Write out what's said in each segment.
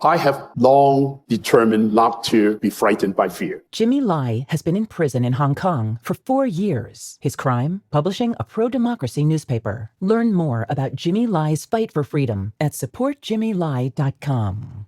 I have long determined not to be frightened by fear. Jimmy Lai has been in prison in Hong Kong for 4 years. His crime? Publishing a pro-democracy newspaper. Learn more about Jimmy Lai's fight for freedom at supportjimmylai.com.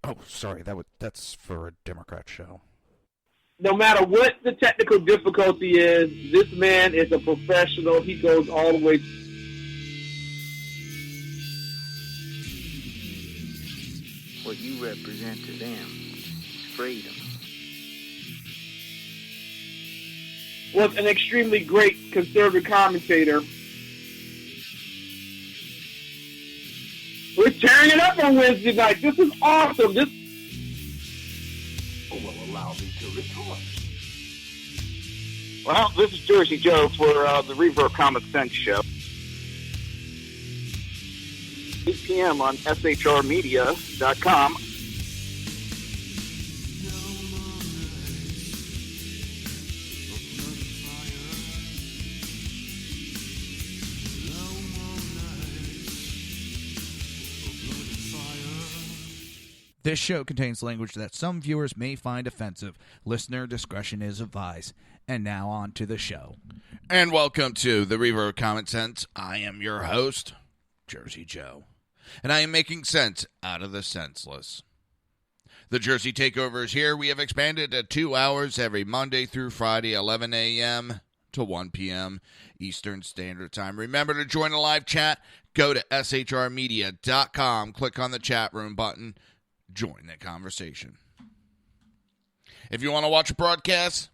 Oh, sorry, that's for a Democrat show. No matter what the technical difficulty is, this man is a professional. He goes all the way. What you represent to them is freedom. Was an extremely great conservative commentator. We're tearing it up on Wednesday night. This is awesome. This will allow me to retort. Well, this is Jersey Joe for the Reaver of Common Sense show. 8 p.m. on shrmedia.com. This show contains language that some viewers may find offensive. Listener discretion is advised. And now on to the show. And welcome to the Reaver of Common Sense. I am your host, Jersey Joe. And I am making sense out of the senseless. The Jersey Takeover is here. We have expanded to 2 hours every Monday through Friday, 11 a.m. to 1 p.m. Eastern Standard Time. Remember to join the live chat. Go to shrmedia.com. Click on the chat room button. Join the conversation. If you want to watch a broadcast,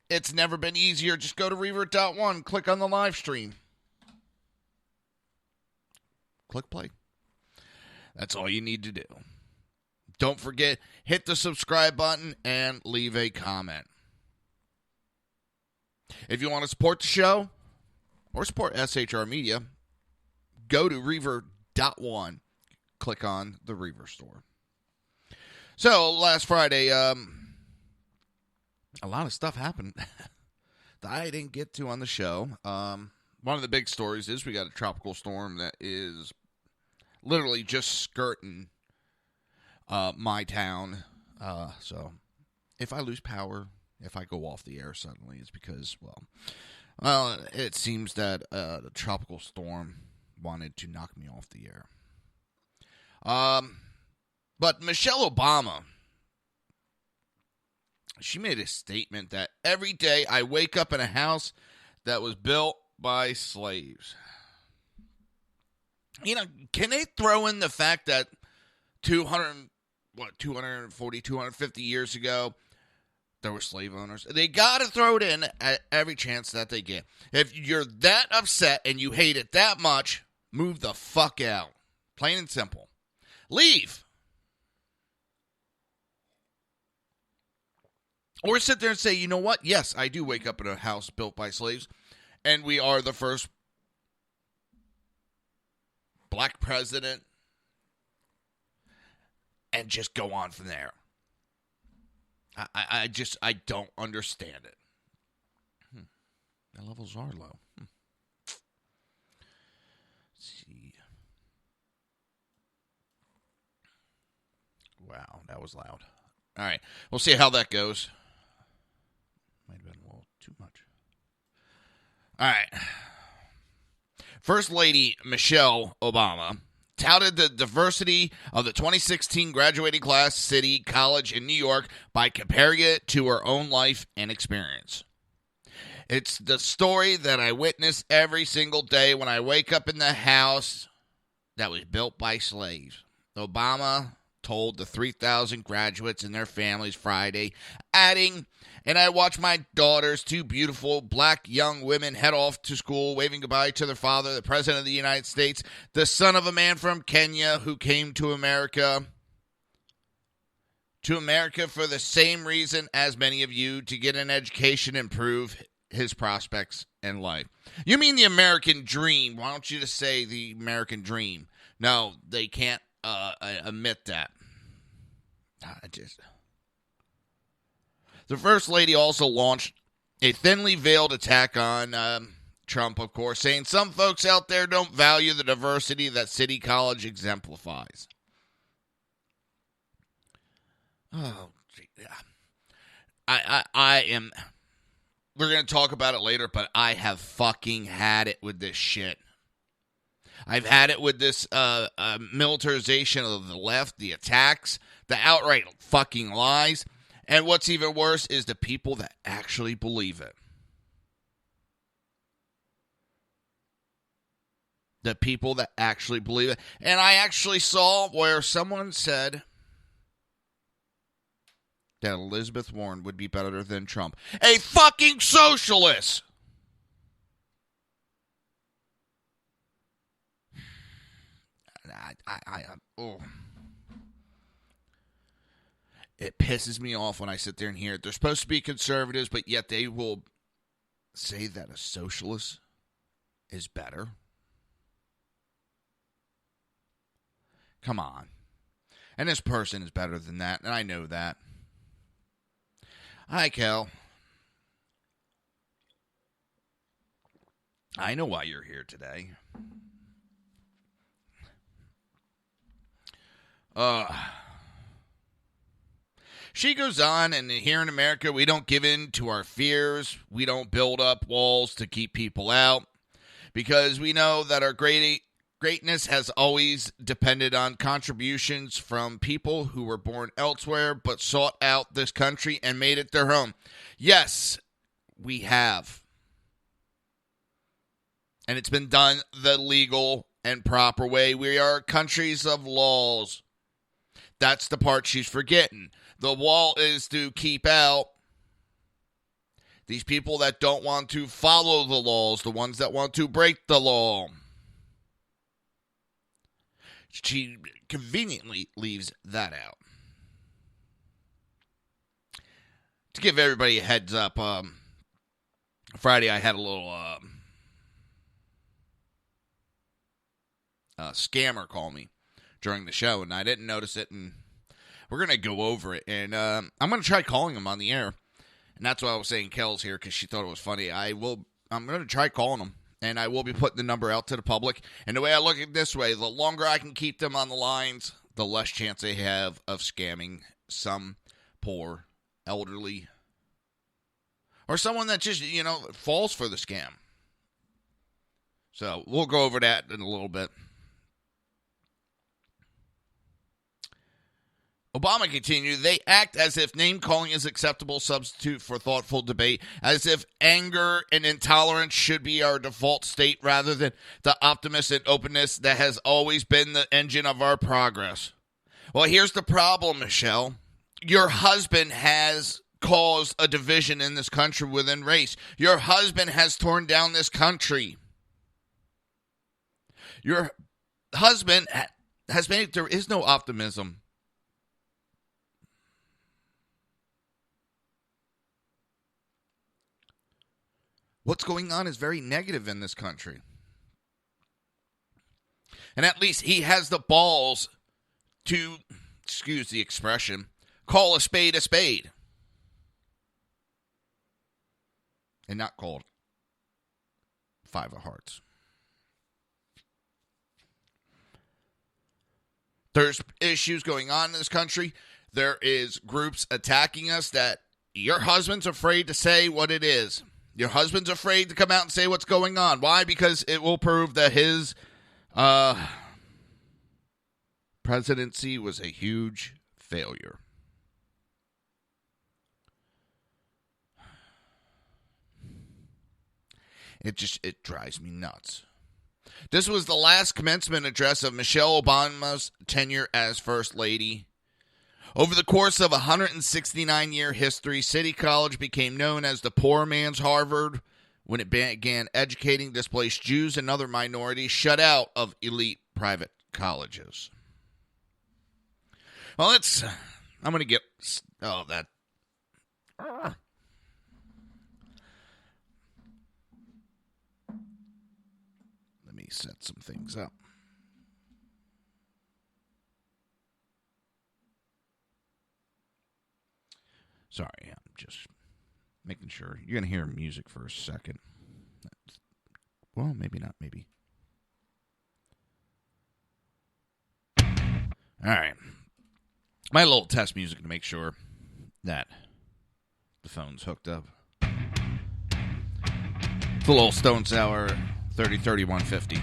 it's never been easier. Just go to Reaver.1, click on the live stream. Click play. That's all you need to do. Don't forget, hit the subscribe button and leave a comment. If you want to support the show or support SHR Media, go to Reaver.1, click on the Reaver store. So, last Friday, a lot of stuff happened that I didn't get to on the show. One of the big stories is we got a tropical storm that is literally just skirting my town. So, if I lose power, if I go off the air suddenly, it's because, well, it seems that the tropical storm wanted to knock me off the air. But Michelle Obama, she made a statement that every day I wake up in a house that was built by slaves. You know, can they throw in the fact that 250 years ago, there were slave owners? They got to throw it in at every chance that they get. If you're that upset and you hate it that much, move the fuck out. Plain and simple. Leave. Or sit there and say, you know what? Yes, I do wake up in a house built by slaves, and we are the first black president, and just go on from there. I don't understand it. The levels are low. Let's see. Wow, that was loud. All right, we'll see how that goes. Might have been a little too much. All right. First Lady Michelle Obama touted the diversity of the 2016 graduating class City College in New York by comparing it to her own life and experience. It's the story that I witness every single day when I wake up in the house that was built by slaves. Obama told the 3,000 graduates and their families Friday, adding, and I watch my daughters, two beautiful black young women, head off to school, waving goodbye to their father, the President of the United States, the son of a man from Kenya who came to America to America for the same reason as many of you, to get an education and improve his prospects in life. You mean the American dream. Why don't you just say the American dream? No, they can't admit that. The First Lady also launched a thinly veiled attack on Trump, of course, saying some folks out there don't value the diversity that City College exemplifies. Oh, gee, yeah. I am... We're going to talk about it later, but I have fucking had it with this shit. I've had it with this militarization of the left, the attacks, the outright fucking lies, and what's even worse is the people that actually believe it. The people that actually believe it. And I actually saw where someone said that Elizabeth Warren would be better than Trump. A fucking socialist! It pisses me off when I sit there and hear it. They're supposed to be conservatives, but yet they will say that a socialist is better. Come on. And this person is better than that, and I know that. Hi, Kel. I know why you're here today. She goes on, and here in America, we don't give in to our fears. We don't build up walls to keep people out because we know that our greatness has always depended on contributions from people who were born elsewhere but sought out this country and made it their home. Yes, we have. And it's been done the legal and proper way. We are countries of laws. That's the part she's forgetting. The wall is to keep out these people that don't want to follow the laws, the ones that want to break the law. She conveniently leaves that out. To give everybody a heads up, Friday I had a little scammer call me during the show, and I didn't notice it, and we're going to go over it, and I'm going to try calling him on the air, and that's why I was saying Kel's here, because she thought it was funny. I'm going to try calling him, and I will be putting the number out to the public, and the way I look at it this way, the longer I can keep them on the lines, the less chance they have of scamming some poor elderly or someone that just, falls for the scam. So we'll go over that in a little bit. Obama continued, they act as if name-calling is acceptable substitute for thoughtful debate, as if anger and intolerance should be our default state rather than the optimism and openness that has always been the engine of our progress. Well, here's the problem, Michelle. Your husband has caused a division in this country within race. Your husband has torn down this country. Your husband has made, there is no optimism. What's going on is very negative in this country. And at least he has the balls to, excuse the expression, call a spade a spade. And not called Five of Hearts. There's issues going on in this country. There is groups attacking us that your husband's afraid to say what it is. Your husband's afraid to come out and say what's going on. Why? Because it will prove that his presidency was a huge failure. It drives me nuts. This was the last commencement address of Michelle Obama's tenure as First Lady. Over the course of a 169-year history, City College became known as the poor man's Harvard when it began educating displaced Jews and other minorities shut out of elite private colleges. Well, let's I'm going to get... Oh, that... Let me set some things up. Sorry, I'm just making sure. You're going to hear music for a second. Well, maybe not, maybe. All right. My little test music to make sure that the phone's hooked up. It's a little Stone Sour 303150.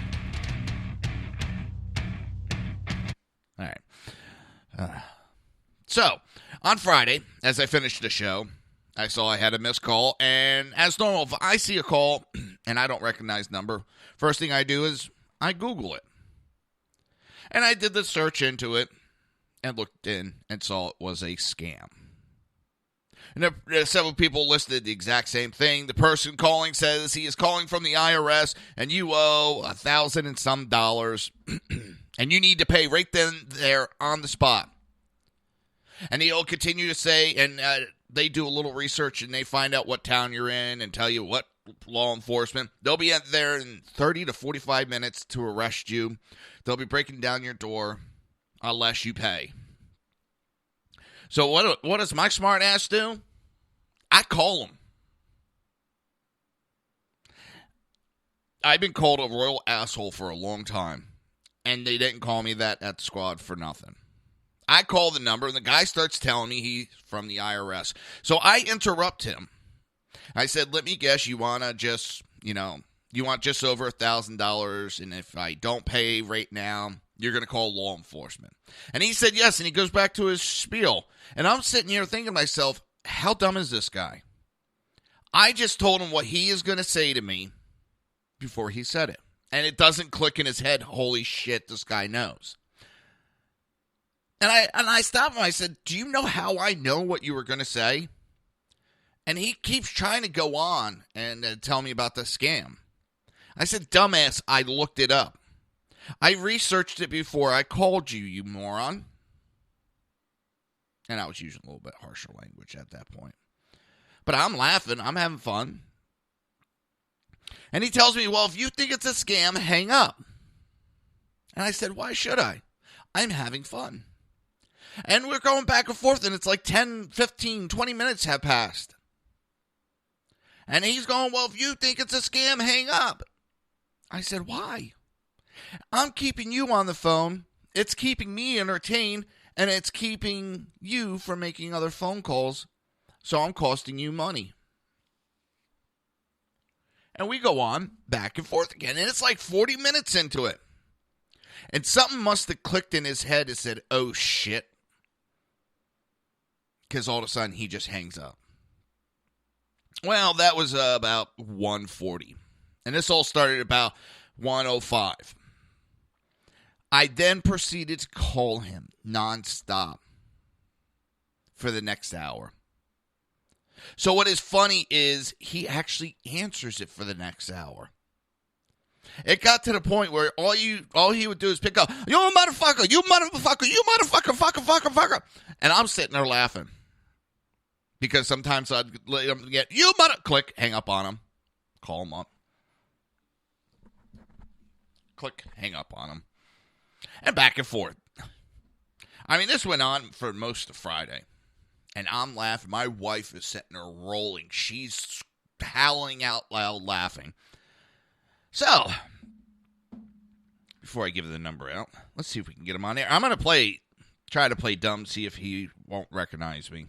All right. So, on Friday, as I finished the show, I saw I had a missed call, and as normal, if I see a call and I don't recognize the number, first thing I do is I Google it. And I did the search into it and looked in and saw it was a scam. And there several people listed the exact same thing. The person calling says he is calling from the IRS and you owe $1,000 and some dollars and you need to pay right then there on the spot. And he'll continue to say, and they do a little research and they find out what town you're in and tell you what law enforcement. They'll be there in 30 to 45 minutes to arrest you. They'll be breaking down your door unless you pay. So what does my smart ass do? I call them. I've been called a royal asshole for a long time, and they didn't call me that at the squad for nothing. I call the number, and the guy starts telling me he's from the IRS. So I interrupt him. I said, let me guess, you want to just, you want just over $1,000, and if I don't pay right now, you're going to call law enforcement. And he said yes, and he goes back to his spiel. And I'm sitting here thinking to myself, how dumb is this guy? I just told him what he is going to say to me before he said it. And it doesn't click in his head, holy shit, this guy knows. And I stopped him. I said, do you know how I know what you were going to say? And he keeps trying to go on and tell me about the scam. I said, dumbass, I looked it up. I researched it before I called you, you moron. And I was using a little bit harsher language at that point. But I'm laughing. I'm having fun. And he tells me, well, if you think it's a scam, hang up. And I said, why should I? I'm having fun. And we're going back and forth, and it's like 10, 15, 20 minutes have passed. And he's going, well, if you think it's a scam, hang up. I said, why? I'm keeping you on the phone. It's keeping me entertained, and it's keeping you from making other phone calls, so I'm costing you money. And we go on back and forth again, and it's like 40 minutes into it. And something must have clicked in his head and said, oh, shit. Because all of a sudden, he just hangs up. Well, that was about 1:40. And this all started about 1:05. I then proceeded to call him nonstop for the next hour. So what is funny is he actually answers it for the next hour. It got to the point where all he would do is pick up, you motherfucker, you motherfucker, you motherfucker, fucker. And I'm sitting there laughing. Because sometimes I'd let him get, you mother, click, hang up on him, call him up. Click, hang up on him. And back and forth. I mean, this went on for most of Friday. And I'm laughing. My wife is sitting there rolling. She's howling out loud laughing. So, before I give the number out, let's see if we can get him on air. I'm going to try to play dumb, see if he won't recognize me.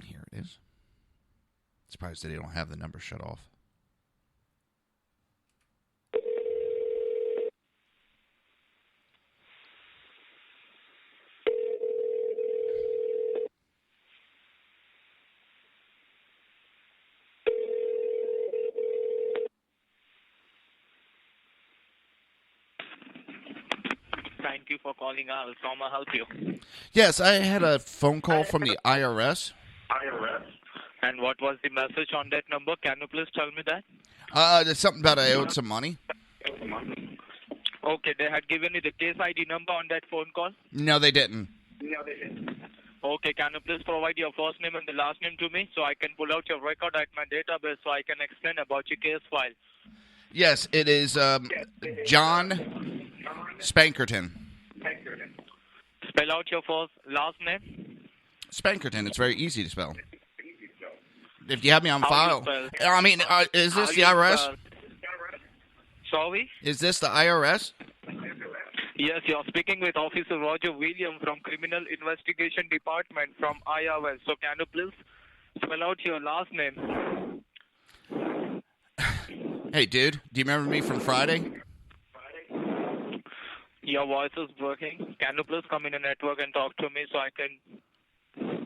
Here it is. Surprised that they don't have the number shut off. Thank you for calling us. How may I help you? Yes, I had a phone call from the IRS. And what was the message on that number? Can you please tell me that? There's something about I owed some money. Okay, they had given you the case ID number on that phone call? No, they didn't. Okay, can you please provide your first name and the last name to me so I can pull out your record at my database so I can explain about your case file? Yes, it is John Spankerton. Spell out your last name. Spankerton. It's very easy to spell. If you have me on How file. you spell? I mean, is this How the you IRS? spell? Sorry? Is this the IRS? Yes, you're speaking with Officer Roger William from Criminal Investigation Department from IRS. So can you please spell out your last name? Hey, dude, do you remember me from Friday? Your voice is working. Can you please come in a network and talk to me so I can...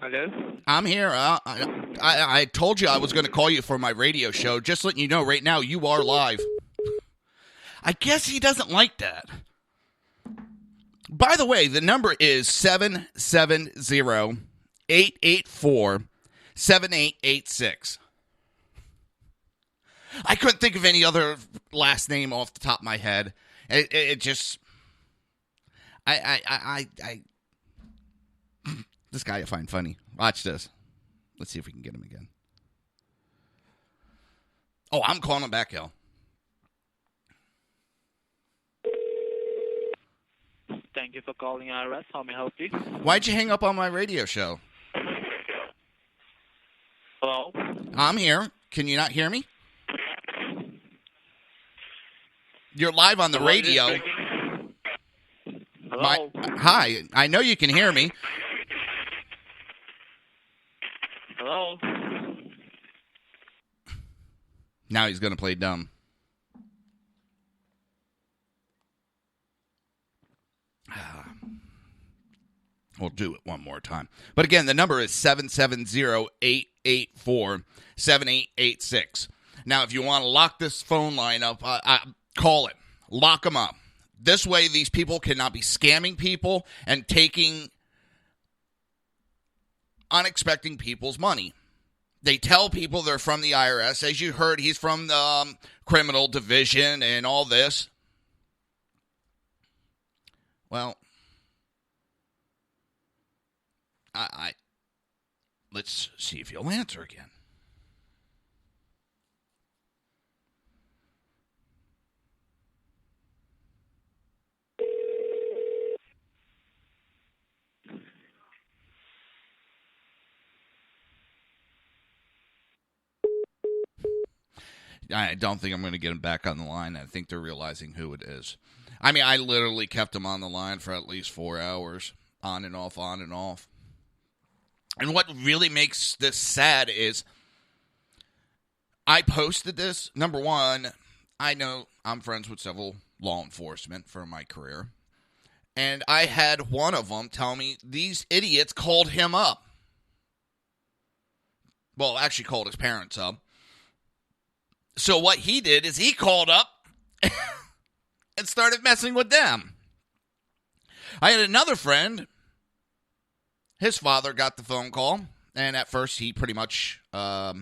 Hello? I'm here. I told you I was going to call you for my radio show. Just letting you know right now, you are live. I guess he doesn't like that. By the way, the number is 770-884-7886. I couldn't think of any other last name off the top of my head. It just... This guy I find funny. Watch this. Let's see if we can get him again. Oh, I'm calling him back, yo. Thank you for calling IRS. How may I help you? Why'd you hang up on my radio show? Hello? I'm here. Can you not hear me? You're live on the radio. Hello? Hi. I know you can hear me. Hello? Now he's going to play dumb. We'll do it one more time. But again, the number is 770-884-7886. Now, if you want to lock this phone line up, call it. Lock them up. This way, these people cannot be scamming people and taking unexpected people's money. They tell people they're from the IRS. As you heard, he's from the criminal division and all this. Well, let's see if he'll answer again. I don't think I'm going to get him back on the line. I think they're realizing who it is. I mean, I literally kept him on the line for at least 4 hours, on and off, on and off. And what really makes this sad is I posted this. Number one, I know I'm friends with several law enforcement for my career. And I had one of them tell me these idiots called him up. Well, actually called his parents up. So what he did is he called up and started messing with them. I had another friend. His father got the phone call. And at first he pretty much, no,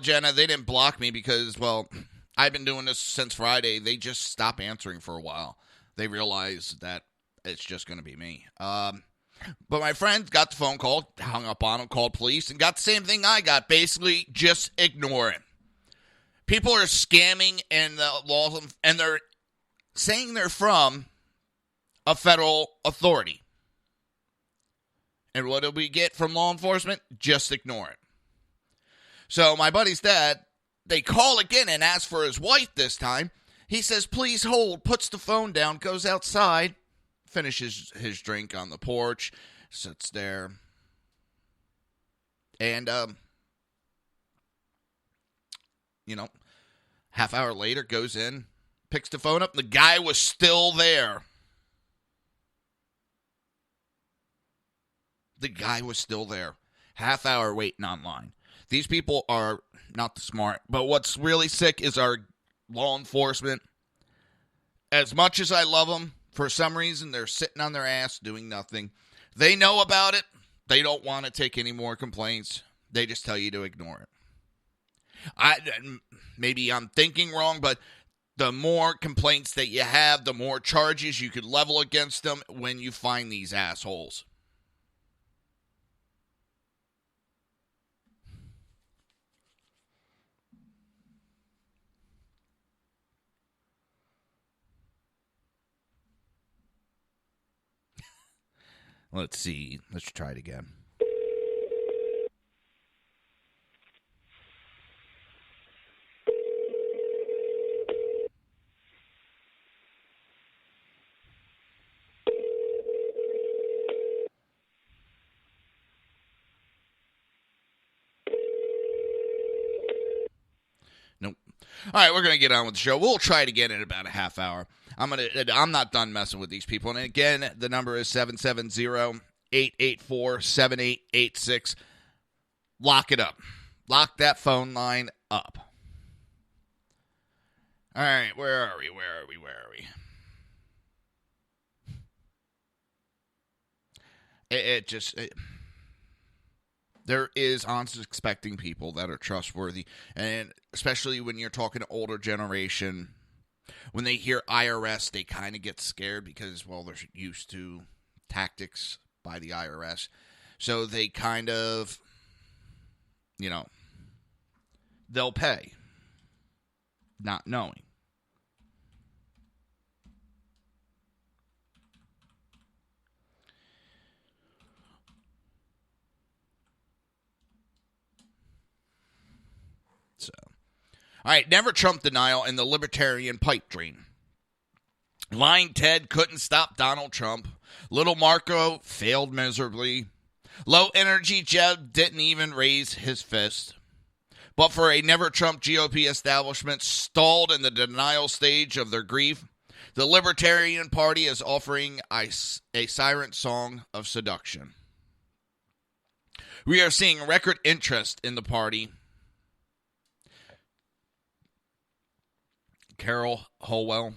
Jenna, they didn't block me because, well, I've been doing this since Friday. They just stopped answering for a while. They realized that it's just going to be me. But my friend got the phone call, hung up on him, called police, and got the same thing I got. Basically, just ignore it. People are scamming and the laws, and they're saying they're from a federal authority. And what do we get from law enforcement? Just ignore it. So my buddy's dad, they call again and ask for his wife this time. He says, please hold, puts the phone down, goes outside, finishes his drink on the porch, sits there. And, half hour later, goes in, picks the phone up, and the guy was still there. The guy was still there. Half hour waiting online. These people are not the smart. But what's really sick is our law enforcement. As much as I love them, for some reason, they're sitting on their ass doing nothing. They know about it. They don't want to take any more complaints. They just tell you to ignore it. Maybe I'm thinking wrong, but the more complaints that you have, the more charges you could level against them when you find these assholes. Let's see. Let's try it again. Nope. All right, we're going to get on with the show. We'll try it again in about a half hour. I'm not done messing with these people. And again, the number is 770-884-7886. Lock it up. Lock that phone line up. All right, where are we? There is unsuspecting people that are trustworthy, and especially when you're talking to older generation, when they hear IRS, they kind of get scared because, well, they're used to tactics by the IRS. So they kind of, they'll pay, not knowing. So, all right, never Trump denial in the libertarian pipe dream. Lying Ted couldn't stop Donald Trump. Little Marco failed miserably. Low energy Jeb didn't even raise his fist. But for a never Trump GOP establishment stalled in the denial stage of their grief, the Libertarian Party is offering a siren song of seduction. We are seeing record interest in the party. Carol Holwell,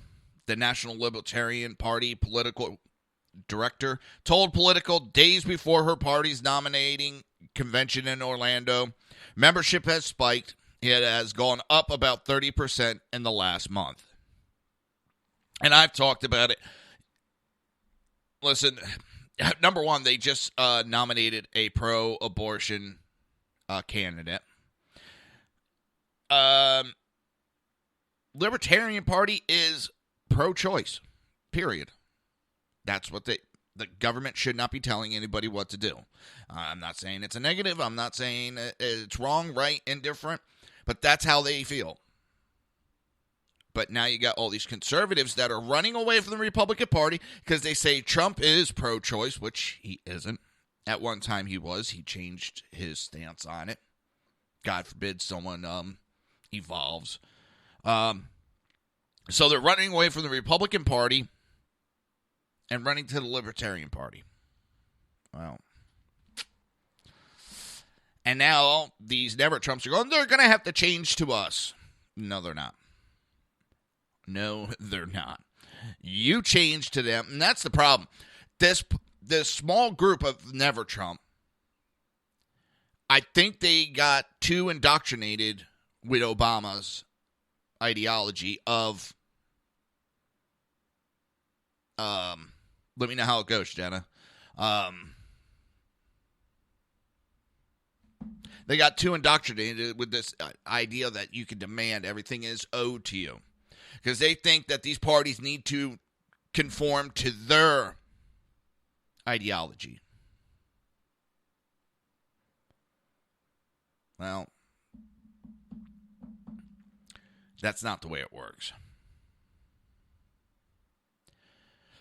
the National Libertarian Party political director, told Political days before her party's nominating convention in Orlando, membership has spiked. It has gone up about 30% in the last month. And I've talked about it. Listen, number one, they just nominated a pro-abortion candidate. Libertarian Party is pro-choice, period. That's what the government should not be telling anybody what to do. I'm not saying it's a negative. I'm not saying it's wrong, right, indifferent, but that's how they feel. But now you got all these conservatives that are running away from the Republican Party because they say Trump is pro-choice, which he isn't. At one time he was. He changed his stance on it. God forbid someone evolves. So they're running away from the Republican Party and running to the Libertarian Party. Well, and now these never Trumps are going, they're going to have to change to us. No, they're not. No, they're not. You change to them, and that's the problem. This small group of never Trump, I think they got too indoctrinated with Obama's ideology of let me know how it goes, Jenna. They got too indoctrinated with this idea that you can demand everything is owed to you because they think that these parties need to conform to their ideology. Well, that's not the way it works.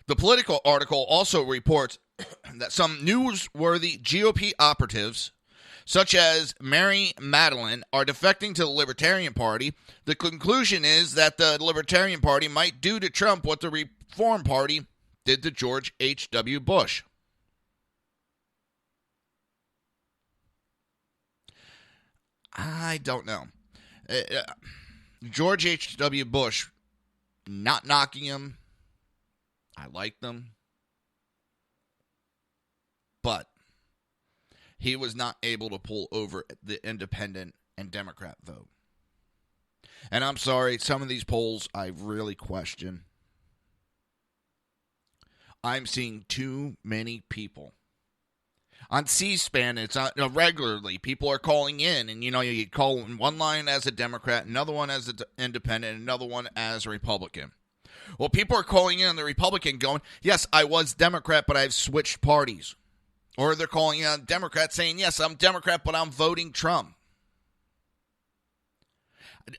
The Political article also reports that some newsworthy GOP operatives, such as Mary Madeline, are defecting to the Libertarian Party. The conclusion is that the Libertarian Party might do to Trump what the Reform Party did to George H.W. Bush. I don't know. George H.W. Bush, not knocking him. I like them. But he was not able to pull over the independent and Democrat vote. And I'm sorry, some of these polls I really question. I'm seeing too many people. On C-SPAN, it's regularly. People are calling in, and you call in one line as a Democrat, another one as an independent, another one as a Republican. Well, people are calling in on the Republican going, yes, I was Democrat, but I've switched parties. Or they're calling in on Democrat saying, yes, I'm Democrat, but I'm voting Trump.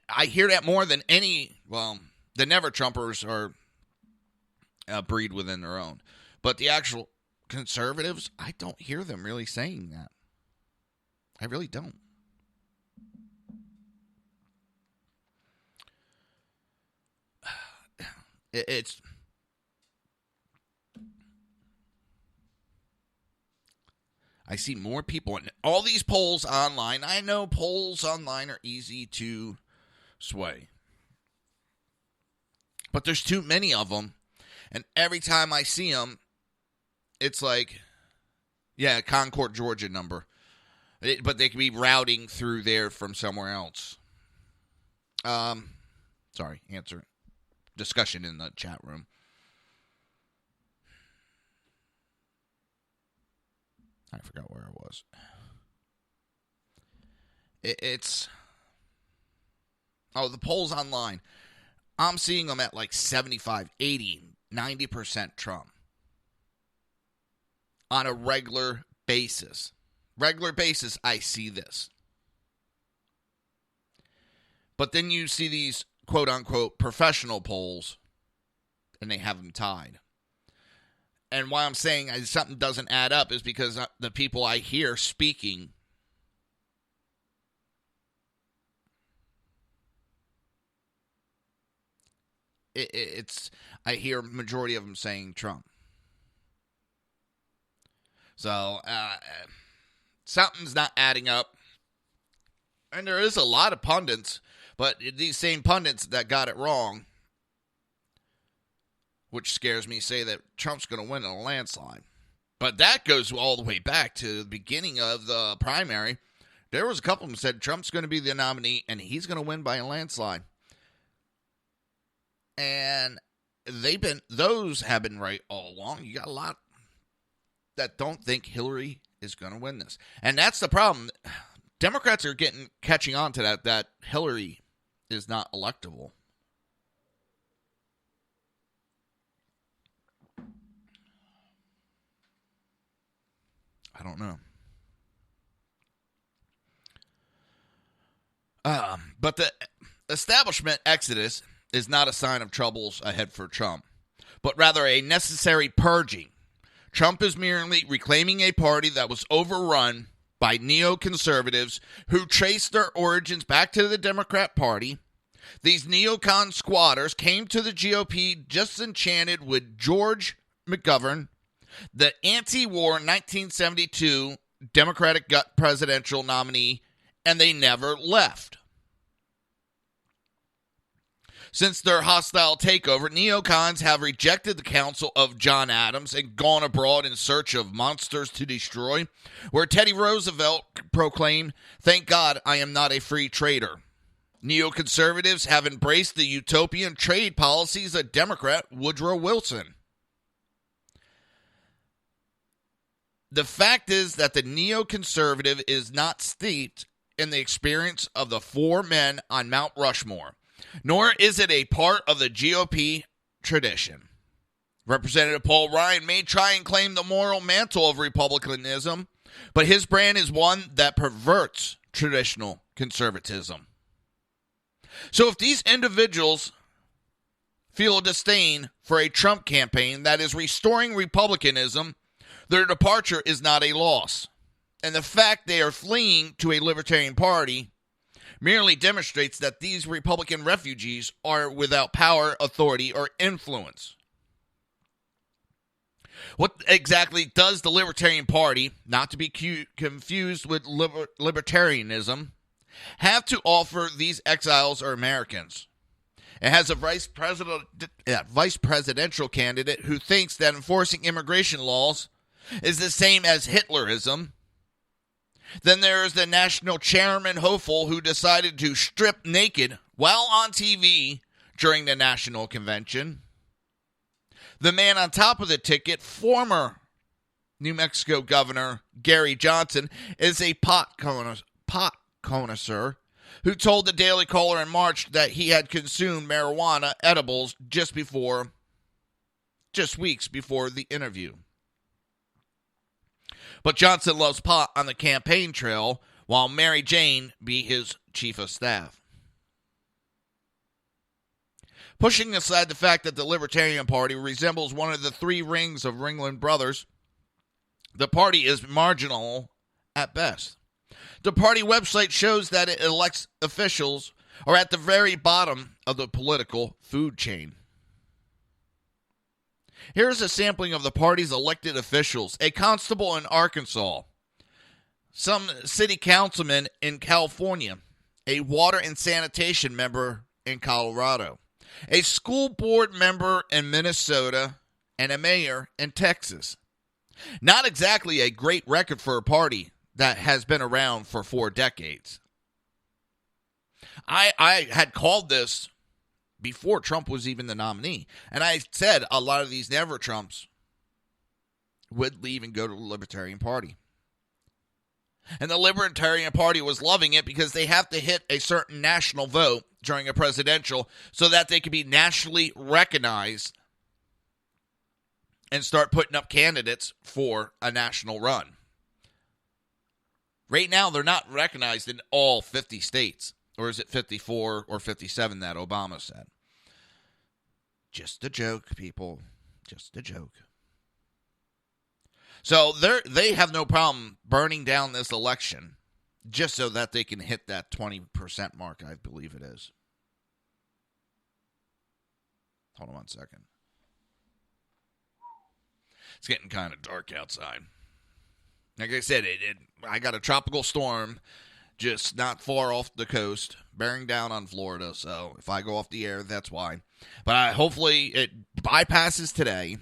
I hear that more than the never-Trumpers are a breed within their own. But the actual conservatives, I don't hear them really saying that. I really don't. It's I see more people in all these polls online. I know polls online are easy to sway, but there's too many of them, and every time I see them, it's like, yeah, Concord, Georgia number, but they could be routing through there from somewhere else. Sorry, answer discussion in the chat room. I forgot where I was. It's the polls online. I'm seeing them at like 75, 80, 90% Trump. On a regular basis. I see this. But then you see these quote-unquote professional polls, and they have them tied. And why I'm saying something doesn't add up is because the people I hear speaking I hear a majority of them saying Trump. So something's not adding up. And there is a lot of pundits, but these same pundits that got it wrong, which scares me, say that Trump's going to win in a landslide. But that goes all the way back to the beginning of the primary. There was a couple of them said Trump's going to be the nominee, and he's going to win by a landslide. And those have been right all along. You got a lot that don't think Hillary is going to win this. And that's the problem. Democrats are catching on to that Hillary is not electable. I don't know. But the establishment exodus is not a sign of troubles ahead for Trump, but rather a necessary purging. Trump is merely reclaiming a party that was overrun by neoconservatives who traced their origins back to the Democrat Party. These neocon squatters came to the GOP disenchanted with George McGovern, the anti-war 1972 Democratic presidential nominee, and they never left. Since their hostile takeover, neocons have rejected the counsel of John Adams and gone abroad in search of monsters to destroy, where Teddy Roosevelt proclaimed, "Thank God I am not a free trader." Neoconservatives have embraced the utopian trade policies of Democrat Woodrow Wilson. The fact is that the neoconservative is not steeped in the experience of the four men on Mount Rushmore, nor is it a part of the GOP tradition. Representative Paul Ryan may try and claim the moral mantle of republicanism, but his brand is one that perverts traditional conservatism. So if these individuals feel a disdain for a Trump campaign that is restoring republicanism, their departure is not a loss. And the fact they are fleeing to a libertarian party merely demonstrates that these Republican refugees are without power, authority, or influence. What exactly does the Libertarian Party, not to be confused with libertarianism, have to offer these exiles or Americans? It has a vice presidential candidate who thinks that enforcing immigration laws is the same as Hitlerism. Then there is the national chairman hopeful who decided to strip naked While on TV during the national convention, the man on top of the ticket, former New Mexico Governor Gary Johnson, is a pot connoisseur who told the Daily Caller in March that he had consumed marijuana edibles just weeks before the interview. But Johnson loves pot on the campaign trail, while Mary Jane be his chief of staff. Pushing aside the fact that the Libertarian Party resembles one of the three rings of Ringling Brothers, the party is marginal at best. The party website shows that it elects officials are at the very bottom of the political food chain. Here's a sampling of the party's elected officials: a constable in Arkansas, some city councilmen in California, a water and sanitation member in Colorado, a school board member in Minnesota, and a mayor in Texas. Not exactly a great record for a party that has been around for 4 decades. I had called this before Trump was even the nominee, and I said a lot of these never Trumps would leave and go to the Libertarian Party. And the Libertarian Party was loving it because they have to hit a certain national vote during a presidential so that they can be nationally recognized and start putting up candidates for a national run. Right now, they're not recognized in all 50 states. Or is it 54 or 57 that Obama said? Just a joke, people. Just a joke. So they have no problem burning down this election just so that they can hit that 20% mark, I believe it is. Hold on one second. It's getting kind of dark outside. Like I said, I got a tropical storm just not far off the coast, bearing down on Florida. So if I go off the air, that's why. But hopefully it bypasses today.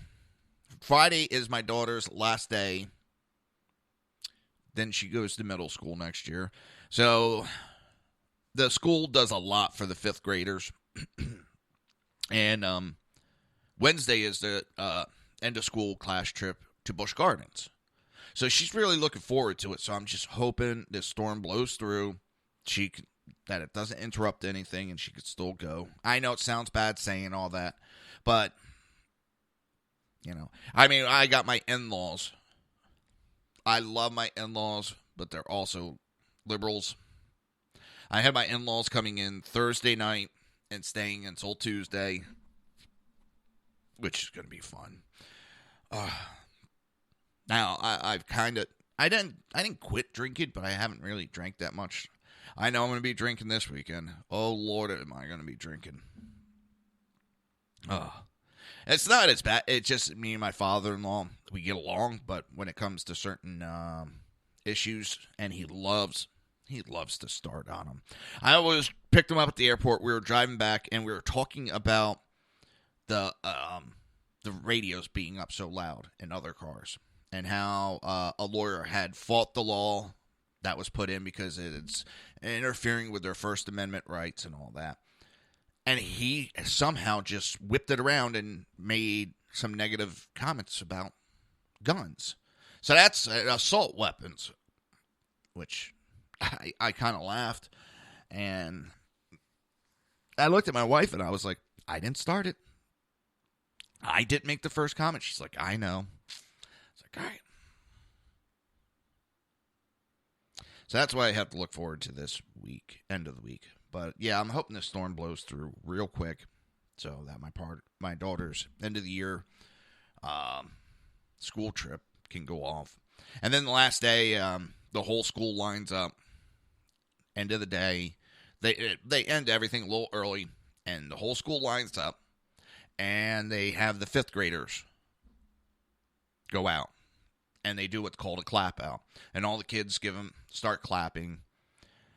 Friday is my daughter's last day. Then she goes to middle school next year. So the school does a lot for the 5th graders. And Wednesday is the end of school class trip to Busch Gardens. So she's really looking forward to it. So I'm just hoping this storm blows through, that it doesn't interrupt anything, and she could still go. I know it sounds bad saying all that, but, I mean, I got my in-laws. I love my in-laws, but they're also liberals. I had my in-laws coming in Thursday night and staying until Tuesday, which is going to be fun. Now, I didn't quit drinking, but I haven't really drank that much. I know I'm going to be drinking this weekend. Oh, Lord, am I going to be drinking. It's not as bad. It's just me and my father-in-law, we get along, but when it comes to certain issues, and he loves to start on them. I always picked him up at the airport. We were driving back, and we were talking about the radios being up so loud in other cars, and how a lawyer had fought the law that was put in because it's interfering with their First Amendment rights and all that. And he somehow just whipped it around and made some negative comments about guns. So that's assault weapons, which I kind of laughed. And I looked at my wife and I was like, I didn't start it. I didn't make the first comment. She's like, I know. It's like, all right. So that's why I have to look forward to this week, end of the week. But yeah, I'm hoping this storm blows through real quick so that my daughter's end of the year school trip can go off. And then the last day, the whole school lines up. End of the day, they end everything a little early, and the whole school lines up, and they have the 5th graders go out. And they do what's called a clap out. And all the kids start clapping.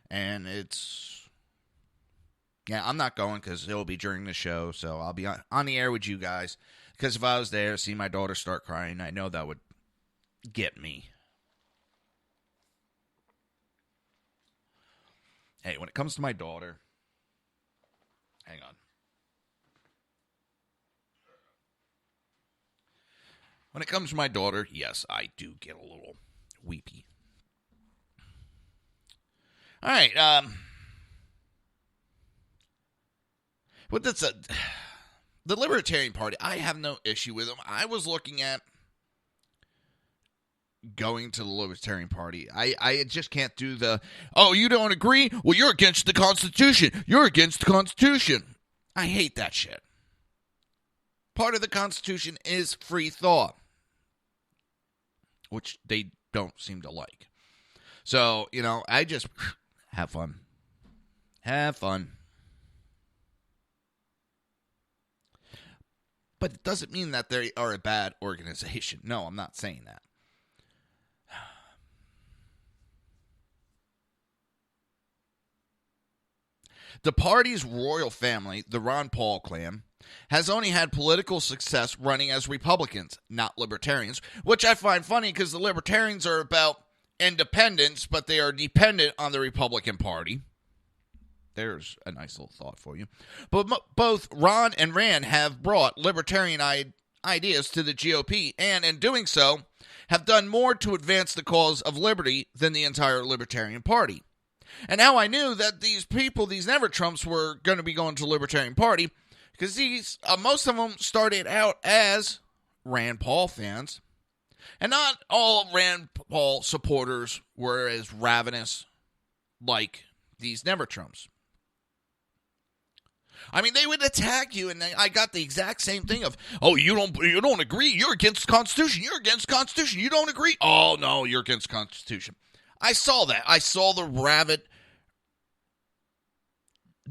And I'm not going because it'll be during the show. So I'll be on the air with you guys. Because if I was there, see my daughter start crying, I know that would get me. Hey, when it comes to my daughter, Hang on. When it comes to my daughter, yes, I do get a little weepy. All right. But that's the Libertarian Party. I have no issue with them. I was looking at going to the Libertarian Party. I just can't do the, oh, you don't agree? Well, you're against the Constitution. You're against the Constitution. I hate that shit. Part of the Constitution is free thought, which they don't seem to like. So, I just have fun. Have fun. But it doesn't mean that they are a bad organization. No, I'm not saying that. The party's royal family, the Ron Paul clan, has only had political success running as Republicans, not Libertarians, which I find funny because the Libertarians are about independence, but they are dependent on the Republican Party. There's a nice little thought for you. But both Ron and Rand have brought libertarian ideas to the GOP, and in doing so, have done more to advance the cause of liberty than the entire Libertarian Party. And how I knew that these people, these never-Trumps, were going to be going to the Libertarian Party, because most of them started out as Rand Paul fans. And not all Rand Paul supporters were as ravenous like these never-Trumps. I mean, they would attack you, and I got the exact same thing of, oh, you don't agree? You're against the Constitution. You're against the Constitution. You don't agree? Oh, no, you're against the Constitution. I saw that. I saw the rabid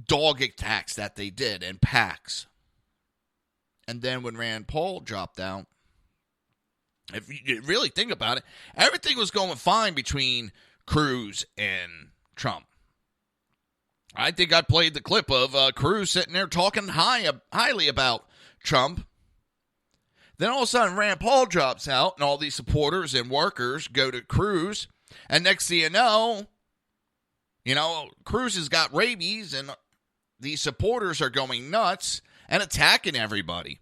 dog attacks that they did in packs. And then when Rand Paul dropped out, if you really think about it, everything was going fine between Cruz and Trump. I think I played the clip of Cruz sitting there talking highly about Trump. Then all of a sudden, Rand Paul drops out, and all these supporters and workers go to Cruz. And next thing you know, Cruz has got rabies, and these supporters are going nuts and attacking everybody.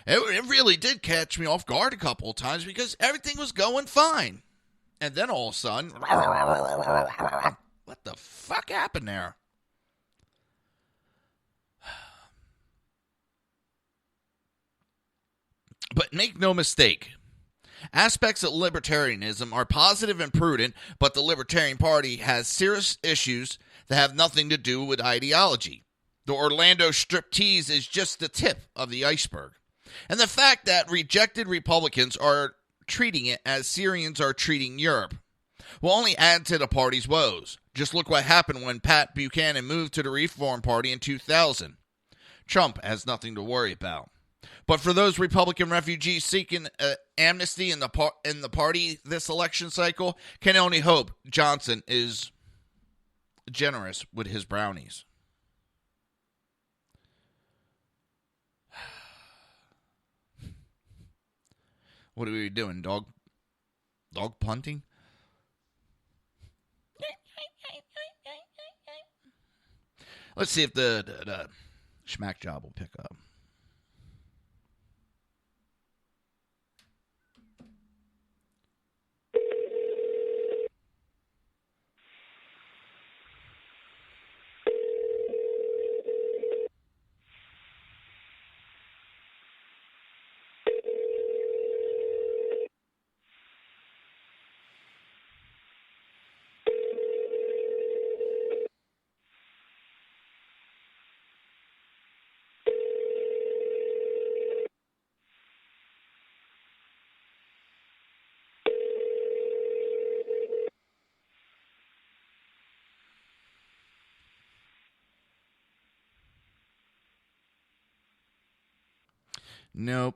It really did catch me off guard a couple of times because everything was going fine. And then all of a sudden, what the fuck happened there? But make no mistake, aspects of libertarianism are positive and prudent, but the Libertarian Party has serious issues that have nothing to do with ideology. The Orlando striptease is just the tip of the iceberg. And the fact that rejected Republicans are treating it as Syrians are treating Europe will only add to the party's woes. Just look what happened when Pat Buchanan moved to the Reform Party in 2000. Trump has nothing to worry about. But for those Republican refugees seeking amnesty in the party this election cycle, can only hope Johnson is generous with his brownies. What are we doing, dog? Dog punting? Let's see if the schmack job will pick up. Nope.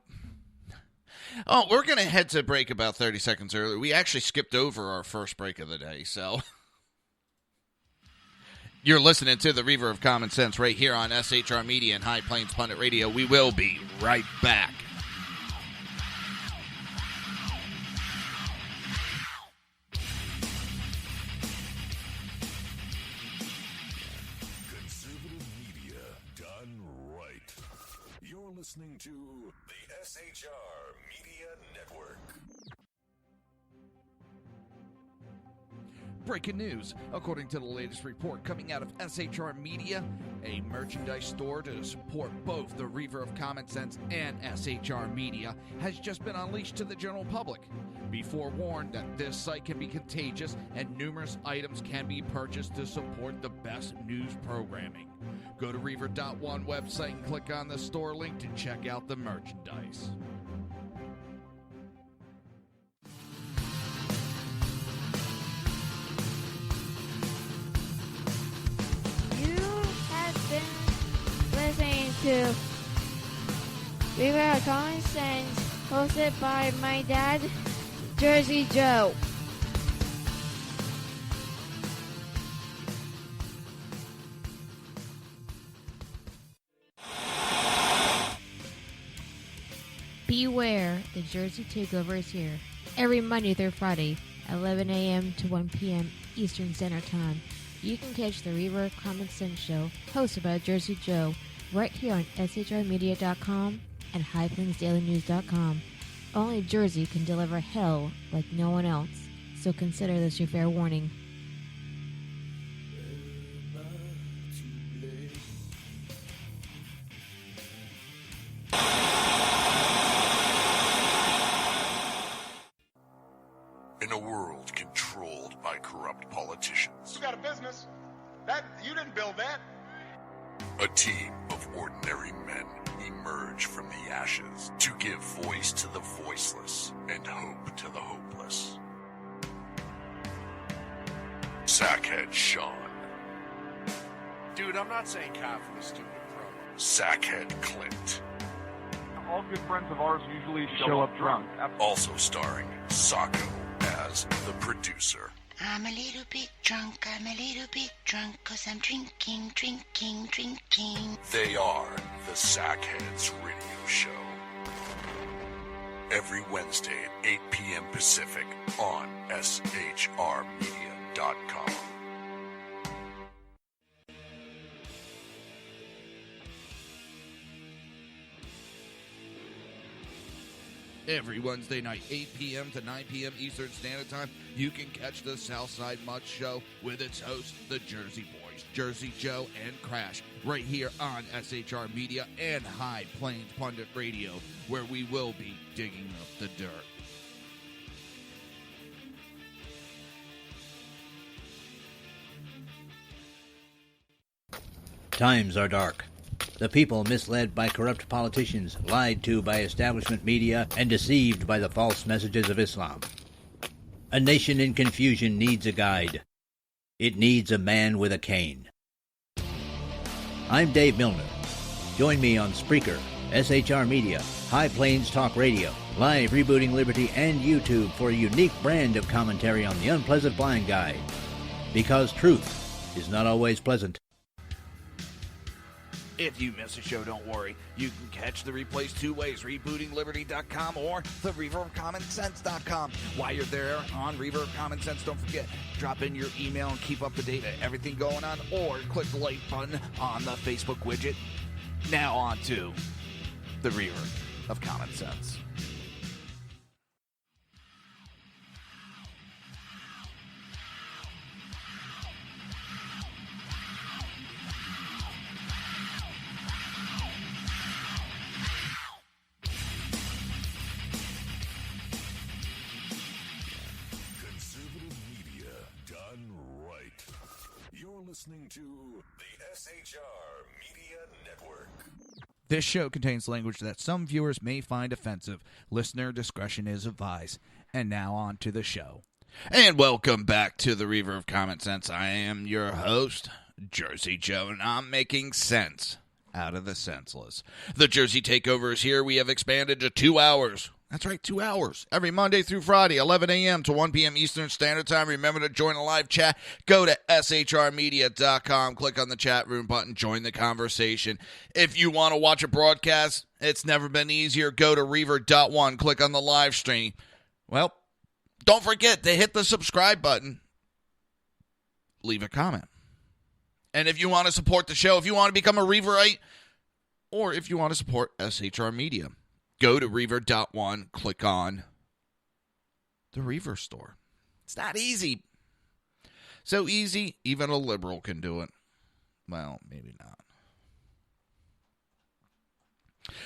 Oh, we're going to head to break about 30 seconds early. We actually skipped over our first break of the day, so. You're listening to the Reaver of Common Sense right here on SHR Media and High Plains Pundit Radio. We will be right back. Conservative media done listening to the SHR Media Network. Breaking news. According to the latest report coming out of SHR Media, a merchandise store to support both the Reaver of Common Sense and SHR Media has just been unleashed to the general public. Be forewarned that this site can be contagious and numerous items can be purchased to support the best news programming. Go to Reaver.one website and click on the store link to check out the merchandise. Listening to Reaver of Common Sense, hosted by my dad, Jersey Joe. Beware, the Jersey Takeover is here. Every Monday through Friday, 11 a.m. to 1 p.m. Eastern Standard Time. You can catch the Reaver of Common Sense show, hosted by Jersey Joe, right here on shrmedia.com and highplainsdailynews.com. Only Jersey can deliver hell like no one else, so consider this your fair warning. In a world controlled by corrupt politicians, You got a business. That you didn't build that. a team of ordinary men emerge from the ashes to give voice to the voiceless and hope to the hopeless. Sackhead Sean. Dude, I'm not saying cow for the stupid pro. Sackhead Clint. All good friends of ours usually show up drunk. Also starring Sacco as the producer. I'm a little bit drunk, 'cause I'm drinking. They are the Sackheads Radio Show. Every Wednesday at 8 p.m. Pacific on shrmedia.com. Every Wednesday night, 8 p.m. to 9 p.m. Eastern Standard Time, you can catch the Southside Mutt Show with its hosts, the Jersey Boys, Jersey Joe and Crash, right here on SHR Media and High Plains Pundit Radio, where we will be digging up the dirt. Times are dark. The people misled by corrupt politicians, lied to by establishment media, and deceived by the false messages of Islam. A nation in confusion needs a guide. It needs a man with a cane. I'm Dave Milner. Join me on Spreaker, SHR Media, High Plains Talk Radio, Live Rebooting Liberty, and YouTube for a unique brand of commentary on the unpleasant blind guide. Because truth is not always pleasant. If you miss a show, don't worry. You can catch the replays two ways, rebootingliberty.com or the reaverofcommonsense.com. While you're there on Reaver of Common Sense, don't forget, drop in your email and keep up to date with everything going on, or click the like button on the Facebook widget. Now on to the Reaver of Common Sense. Listening to the SHR Media Network. This show contains language that some viewers may find offensive. Listener discretion is advised. And now on to the show. And welcome back to the Reaver of Common Sense. I am your host, Jersey Joe, and I'm making sense out of the senseless. The Jersey Takeover is here. We have expanded to 2 hours. That's right, 2 hours. Every Monday through Friday, 11 a.m. to 1 p.m. Eastern Standard Time. Remember to join the live chat. Go to shrmedia.com. Click on the chat room button. Join the conversation. If you want to watch a broadcast, it's never been easier. Go to Reaver.one. Click on the live stream. Well, don't forget to hit the subscribe button. Leave a comment. And if you want to support the show, if you want to become a Reaverite, or if you want to support SHR Media, go to Reaver.one, click on the Reaver store. It's not easy. So easy, even a liberal can do it. Well, maybe not.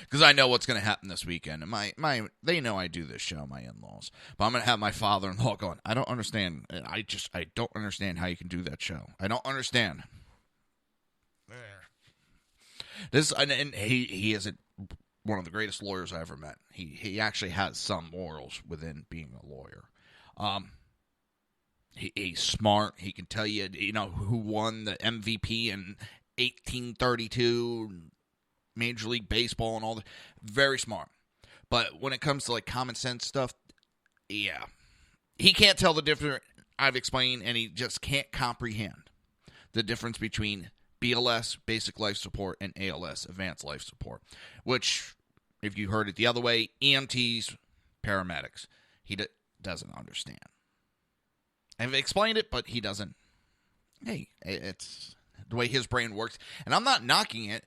Because I know what's going to happen this weekend. And they know I do this show, my in-laws. But I'm going to have my father-in-law going, I don't understand. I don't understand how you can do that show. I don't understand. And he is one of the greatest lawyers I ever met. He actually has some morals within being a lawyer. He's smart. He can tell you, who won the MVP in 1832, Major League Baseball and all that. Very smart. But when it comes to like common sense stuff, yeah. He can't tell the difference. I've explained, and he just can't comprehend the difference between BLS, basic life support, and ALS, advanced life support. Which, if you heard it the other way, EMTs, paramedics. He doesn't understand. I've explained it, but he doesn't. Hey, it's the way his brain works. And I'm not knocking it.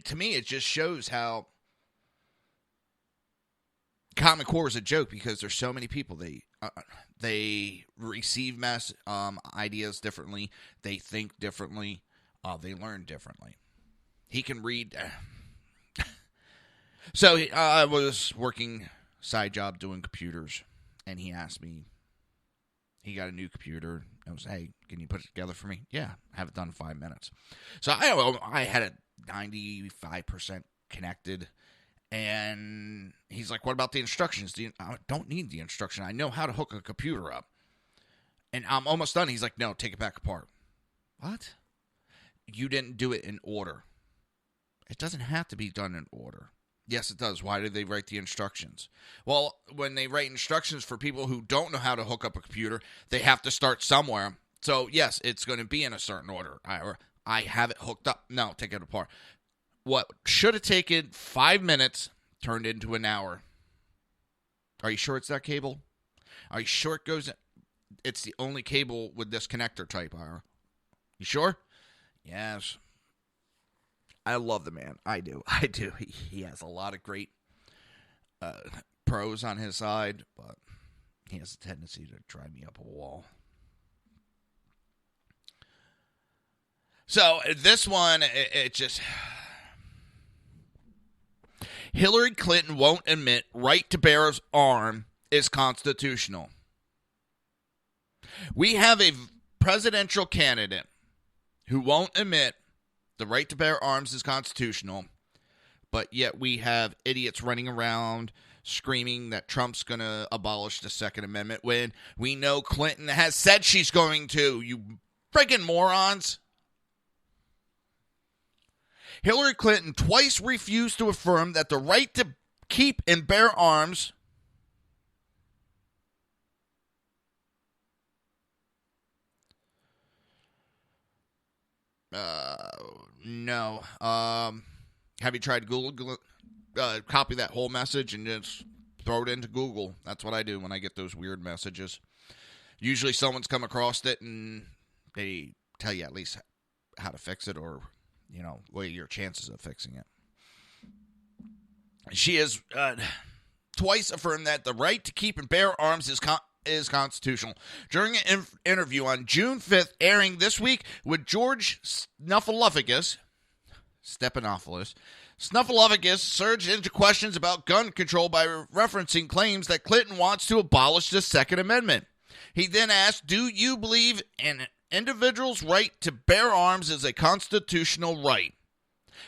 To me, it just shows how Common Core is a joke, because there's so many people. They receive mass ideas differently. They think differently. They learn differently. He can read. So I was working side job doing computers, and he asked me. He got a new computer. I was, hey, can you put it together for me? Yeah, have it done in 5 minutes. So I had it 95% connected, and he's like, what about the instructions? I don't need the instruction. I know how to hook a computer up. And I'm almost done. He's like, no, take it back apart. What? You didn't do it in order. It doesn't have to be done in order. Yes, it does. Why did they write the instructions? Well, when they write instructions for people who don't know how to hook up a computer, they have to start somewhere. So, yes, it's going to be in a certain order. I have it hooked up. No, take it apart. What should have taken 5 minutes turned into an hour. Are you sure it's that cable? Are you sure it goes? It's the only cable with this connector type. You sure? Yes. I love the man. I do. He has a lot of great pros on his side, but he has a tendency to drive me up a wall. So this one, it just... Hillary Clinton won't admit right to bear arms is constitutional. We have a presidential candidate who won't admit the right to bear arms is constitutional, but yet we have idiots running around screaming that Trump's going to abolish the Second Amendment when we know Clinton has said she's going to. You friggin' morons. Hillary Clinton twice refused to affirm that the right to keep and bear arms no. Have you tried Google? Copy that whole message and just throw it into Google. That's what I do when I get those weird messages. Usually someone's come across it and they tell you at least how to fix it, or, what are your chances of fixing it. She has twice affirmed that the right to keep and bear arms is constitutional. During an interview on June 5th, airing this week with George Snuffleupagus, surged into questions about gun control by referencing claims that Clinton wants to abolish the Second Amendment. He then asked, do you believe an individual's right to bear arms is a constitutional right?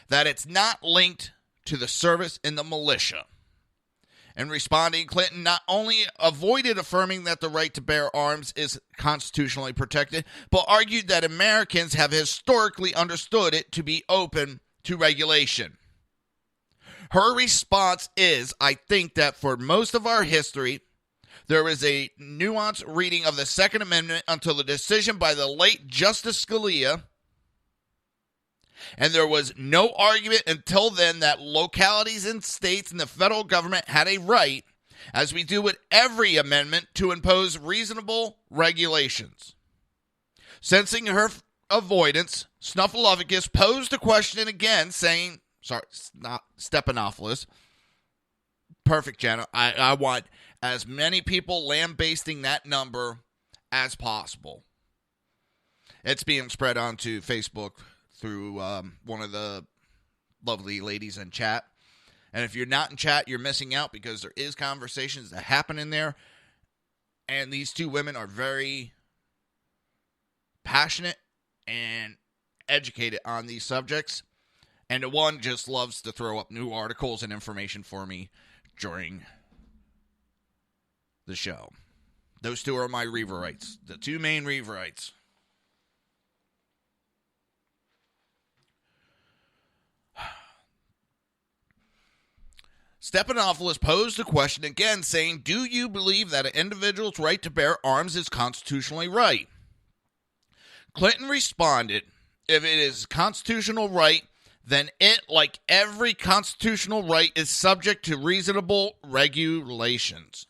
That it's not linked to the service in the militia? In responding, Clinton not only avoided affirming that the right to bear arms is constitutionally protected, but argued that Americans have historically understood it to be open to regulation. Her response is, I think that for most of our history, there is a nuanced reading of the Second Amendment until the decision by the late Justice Scalia, and there was no argument until then that localities and states and the federal government had a right, as we do with every amendment, to impose reasonable regulations. Sensing her avoidance, Snuffleupagus posed the question again, saying, Sorry, not Stephanopoulos. Perfect, Jenna. I want as many people lambasting that number as possible. It's being spread onto Facebook through one of the lovely ladies in chat. And if you're not in chat, you're missing out because there is conversations that happen in there. And these two women are very passionate and educated on these subjects. And the one just loves to throw up new articles and information for me during the show. Those two are my Reaverites. The two main Reaverites. Stephanopoulos posed the question again, saying, do you believe that an individual's right to bear arms is constitutionally right? Clinton responded, if it is constitutional right, then it, like every constitutional right, is subject to reasonable regulations.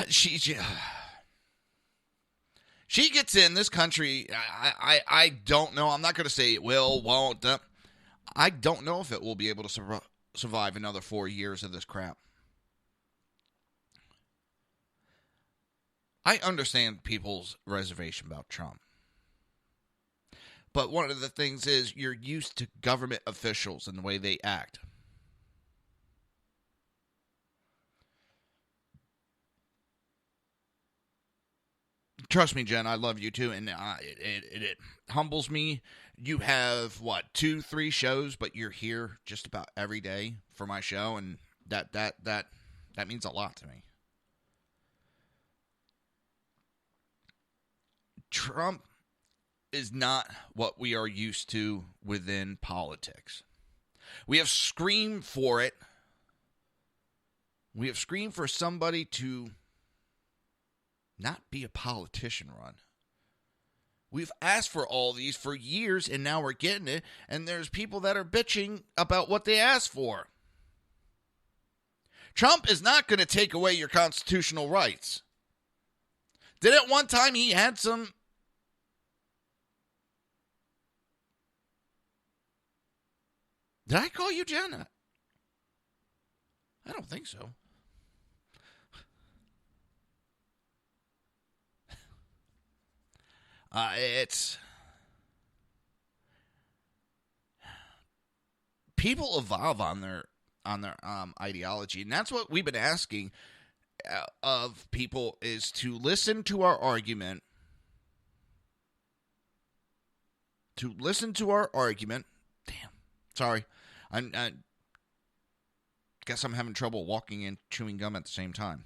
She gets in this country. I don't know. I'm not going to say it will, won't. I don't know if it will be able to survive another 4 years of this crap. I understand people's reservation about Trump. But one of the things is you're used to government officials and the way they act. Trust me, Jen, I love you too, and it humbles me. You have, 2-3 shows, but you're here just about every day for my show, and that means a lot to me. Trump is not what we are used to within politics. We have screamed for it. We have screamed for somebody to not be a politician run. We've asked for all these for years, and now we're getting it, and there's people that are bitching about what they asked for. Trump is not going to take away your constitutional rights. Did at one time he had some... Did I call you Jenna? I don't think so. It's people evolve on their ideology, and that's what we've been asking of people, is to listen to our argument. To listen to our argument. Damn, sorry, I guess I'm having trouble walking and chewing gum at the same time.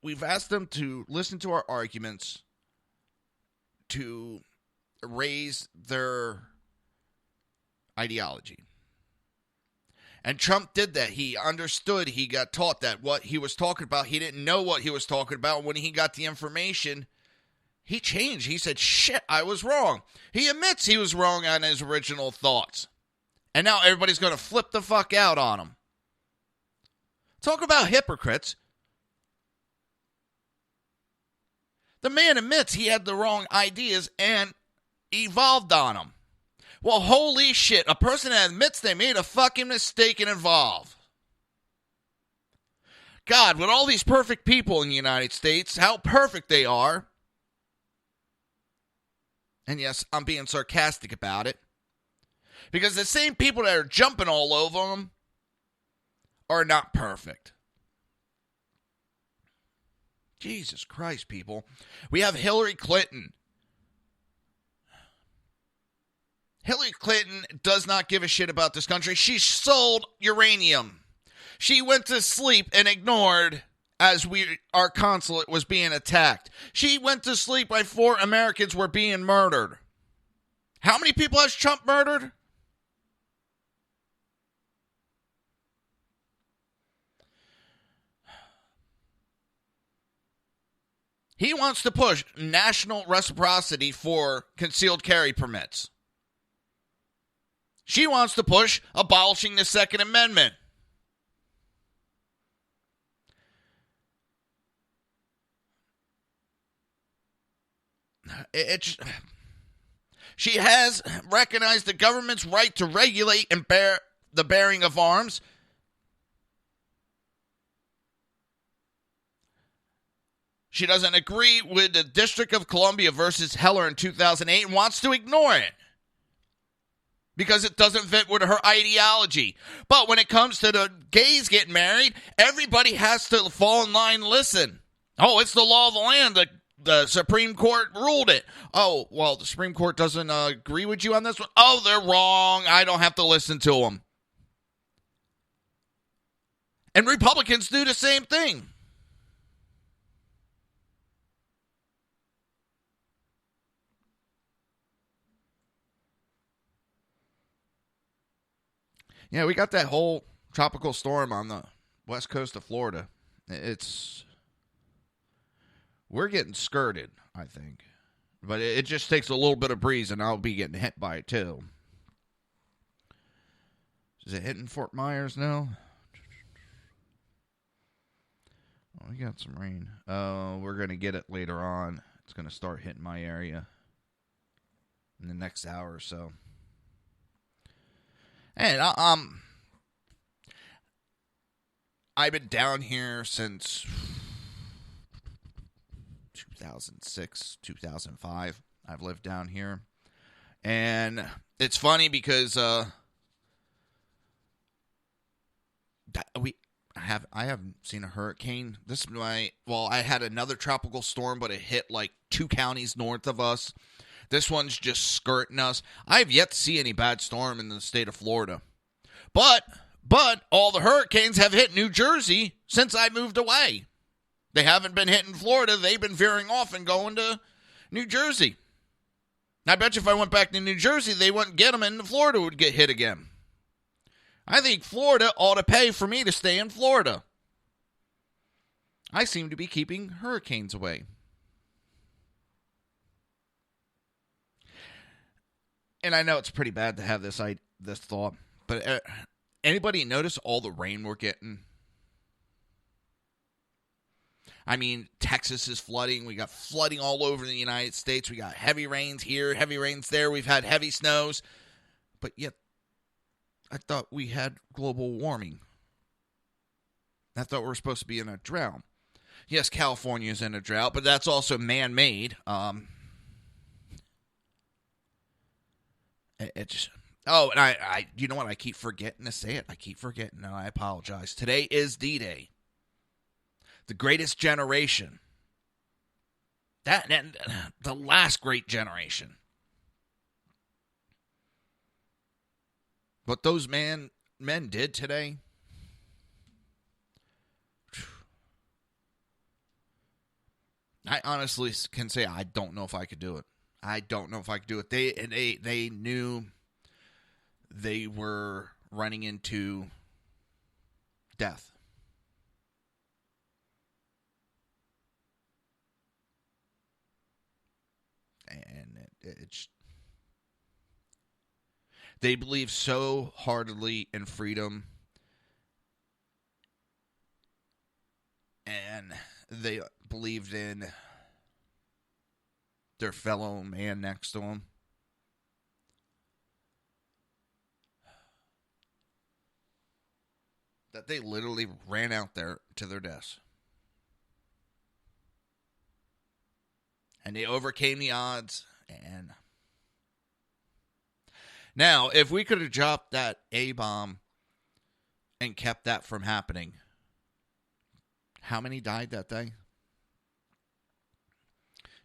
We've asked them to listen to our arguments, to raise their ideology. And Trump did that. He understood. He got taught that what he was talking about, he didn't know what he was talking about. When he got the information, he changed. He said, shit, I was wrong. He admits he was wrong on his original thoughts. And now everybody's going to flip the fuck out on him. Talk about hypocrites. The man admits he had the wrong ideas and evolved on them. Well, holy shit, a person that admits they made a fucking mistake and evolve. God, with all these perfect people in the United States, how perfect they are. And yes, I'm being sarcastic about it. Because the same people that are jumping all over them are not perfect. Jesus Christ, people. We have Hillary Clinton. Hillary Clinton does not give a shit about this country. She sold uranium. She went to sleep and ignored as our consulate was being attacked. She went to sleep while 4 Americans were being murdered. How many people has Trump murdered? He wants to push national reciprocity for concealed carry permits. She wants to push abolishing the Second Amendment. she has recognized the government's right to regulate and bear the bearing of arms. She doesn't agree with the District of Columbia versus Heller in 2008 and wants to ignore it because it doesn't fit with her ideology. But when it comes to the gays getting married, everybody has to fall in line and listen. Oh, it's the law of the land. The Supreme Court ruled it. Oh, well, the Supreme Court doesn't agree with you on this one? Oh, they're wrong. I don't have to listen to them. And Republicans do the same thing. Yeah, we got that whole tropical storm on the west coast of Florida. We're getting skirted, I think. But it just takes a little bit of breeze, and I'll be getting hit by it, too. Is it hitting Fort Myers now? Oh, we got some rain. We're going to get it later on. It's going to start hitting my area in the next hour or so. And I've been down here since 2006, 2005. I've lived down here. And it's funny because I haven't seen a hurricane. I had another tropical storm, but it hit like 2 counties north of us. This one's just skirting us. I have yet to see any bad storm in the state of Florida. But all the hurricanes have hit New Jersey since I moved away. They haven't been hitting Florida. They've been veering off and going to New Jersey. I bet you if I went back to New Jersey, they wouldn't get them, and Florida would get hit again. I think Florida ought to pay for me to stay in Florida. I seem to be keeping hurricanes away. And I know it's pretty bad to have this thought, but anybody notice all the rain we're getting? I mean, Texas is flooding. We got flooding all over the United States. We got heavy rains here, heavy rains there. We've had heavy snows. But yet, I thought we had global warming. I thought we were supposed to be in a drought. Yes, California's in a drought, but that's also man-made. And I you know what? I keep forgetting to say it. I keep forgetting, and I apologize. Today is D-Day. The greatest generation. The last great generation. What those men did today. I honestly can say I don't know if I could do it. I don't know if I could do it. They knew they were running into death. And they believe so heartily in freedom, and they believed in their fellow man next to them. That they literally ran out there to their deaths. And they overcame the odds. And now, if we could have dropped that A-bomb and kept that from happening, how many died that day?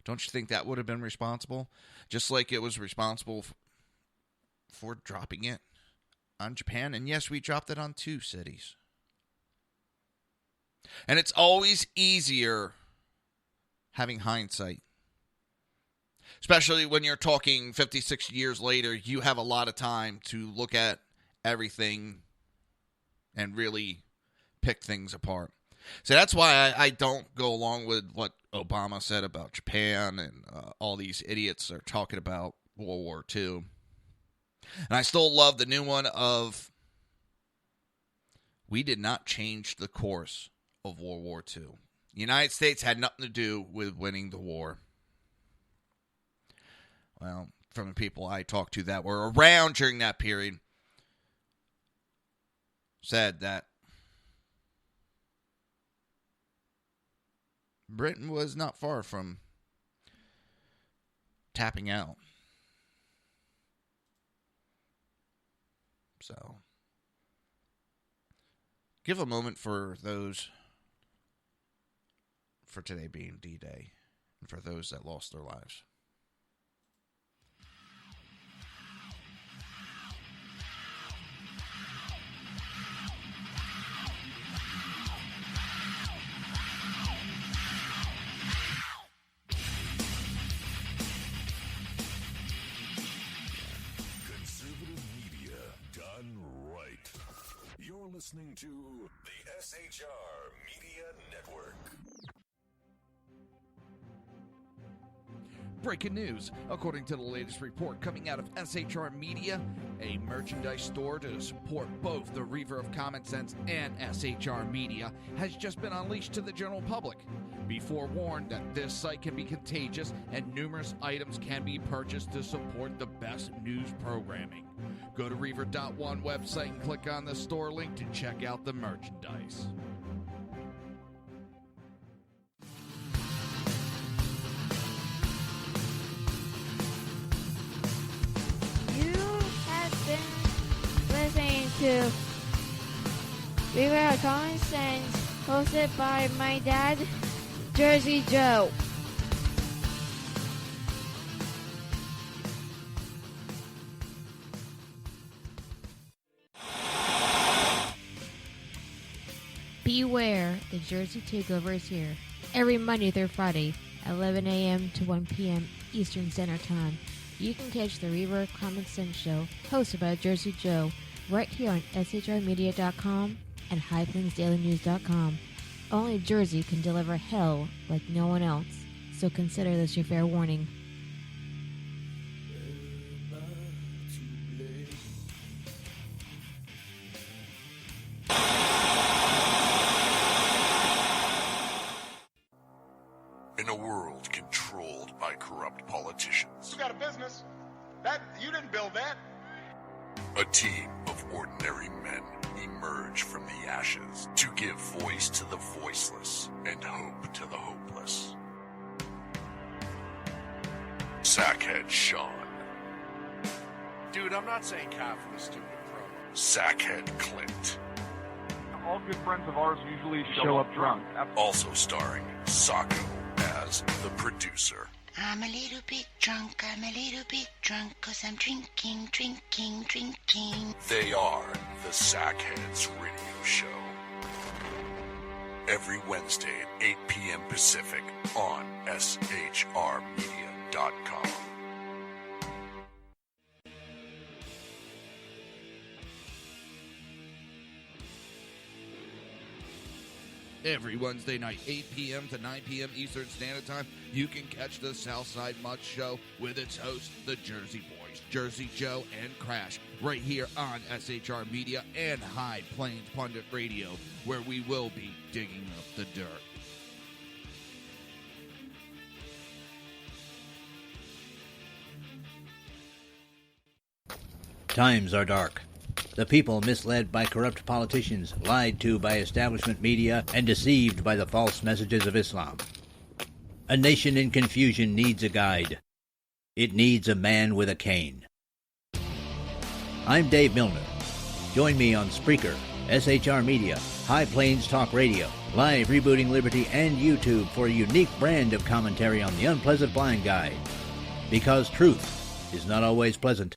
Don't you think that would have been responsible? Just like it was responsible for dropping it on Japan. And yes, we dropped it on 2 cities. And it's always easier having hindsight. Especially when you're talking 50, 60 years later, you have a lot of time to look at everything and really pick things apart. So that's why I don't go along with what Obama said about Japan and all these idiots are talking about World War II. And I still love the new one of we did not change the course of World War II. The United States had nothing to do with winning the war. well, from the people I talked to that were around during that period, said that Britain was not far from tapping out. So, give a moment for those, for today being D-Day, and for those that lost their lives. You're listening to the SHR Media Network. Breaking news. According to the latest report coming out of SHR Media, a merchandise store to support both the Reaver of Common Sense and SHR Media has just been unleashed to the general public. Be forewarned that this site can be contagious and numerous items can be purchased to support the best news programming. Go to Reaver.one website and click on the store link to check out the merchandise. You have been listening to Reaver of Common Sense, hosted by my dad, Jersey Joe. Beware, the Jersey Takeover is here. Every Monday through Friday, 11 a.m. to 1 p.m. Eastern Standard Time. You can catch the Reaver of Common Sense show, hosted by Jersey Joe, right here on shrmedia.com and highplainsdailynews.com. Only Jersey can deliver hell like no one else, so consider this your fair warning. In a world controlled by corrupt politicians, You got a business. That you didn't build that. a team of ordinary men emerge from the ashes to give voice to the voiceless and hope to the hopeless. Sackhead Sean, Dude, I'm not saying cough for the stupid pro. Sackhead Clint, All good friends of ours usually show up drunk. also starring Sacco as the producer. I'm a little bit drunk, 'cause I'm drinking. They are the Sackheads Radio Show. Every Wednesday at 8 p.m. Pacific on shrmedia.com. Every Wednesday night, 8 p.m. to 9 p.m. Eastern Standard Time, you can catch the Southside Mud Show with its hosts, the Jersey Boys, Jersey Joe and Crash, right here on SHR Media and High Plains Pundit Radio, where we will be digging up the dirt. Times are dark. The people misled by corrupt politicians, lied to by establishment media, and deceived by the false messages of Islam. A nation in confusion needs a guide. It needs a man with a cane. I'm Dave Milner. Join me on Spreaker, SHR Media, High Plains Talk Radio, Live Rebooting Liberty, and YouTube for a unique brand of commentary on the unpleasant blind guide. Because truth is not always pleasant.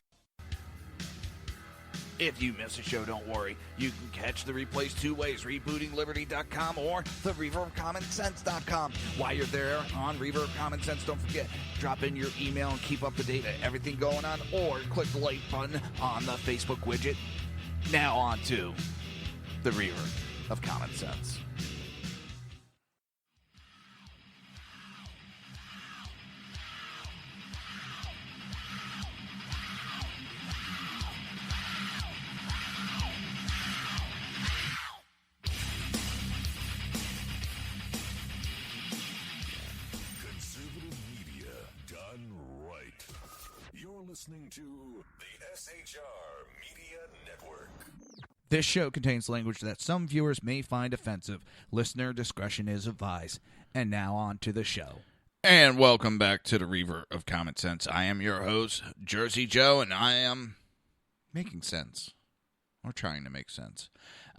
If you miss a show, don't worry. You can catch the replays two ways, rebootingliberty.com or the reaverofcommonsense.com. While you're there on Reaver of Common Sense, don't forget, drop in your email and keep up to date with everything going on, or click the like button on the Facebook widget. Now on to the Reaver of Common Sense. Conservative media done right. listening to the SHR Media Network. This show contains language that some viewers may find offensive. Listener discretion is advised. And now on to the show. And welcome back to the Reaver of Common Sense. I am your host, Jersey Joe, and I am making sense, or trying to make sense,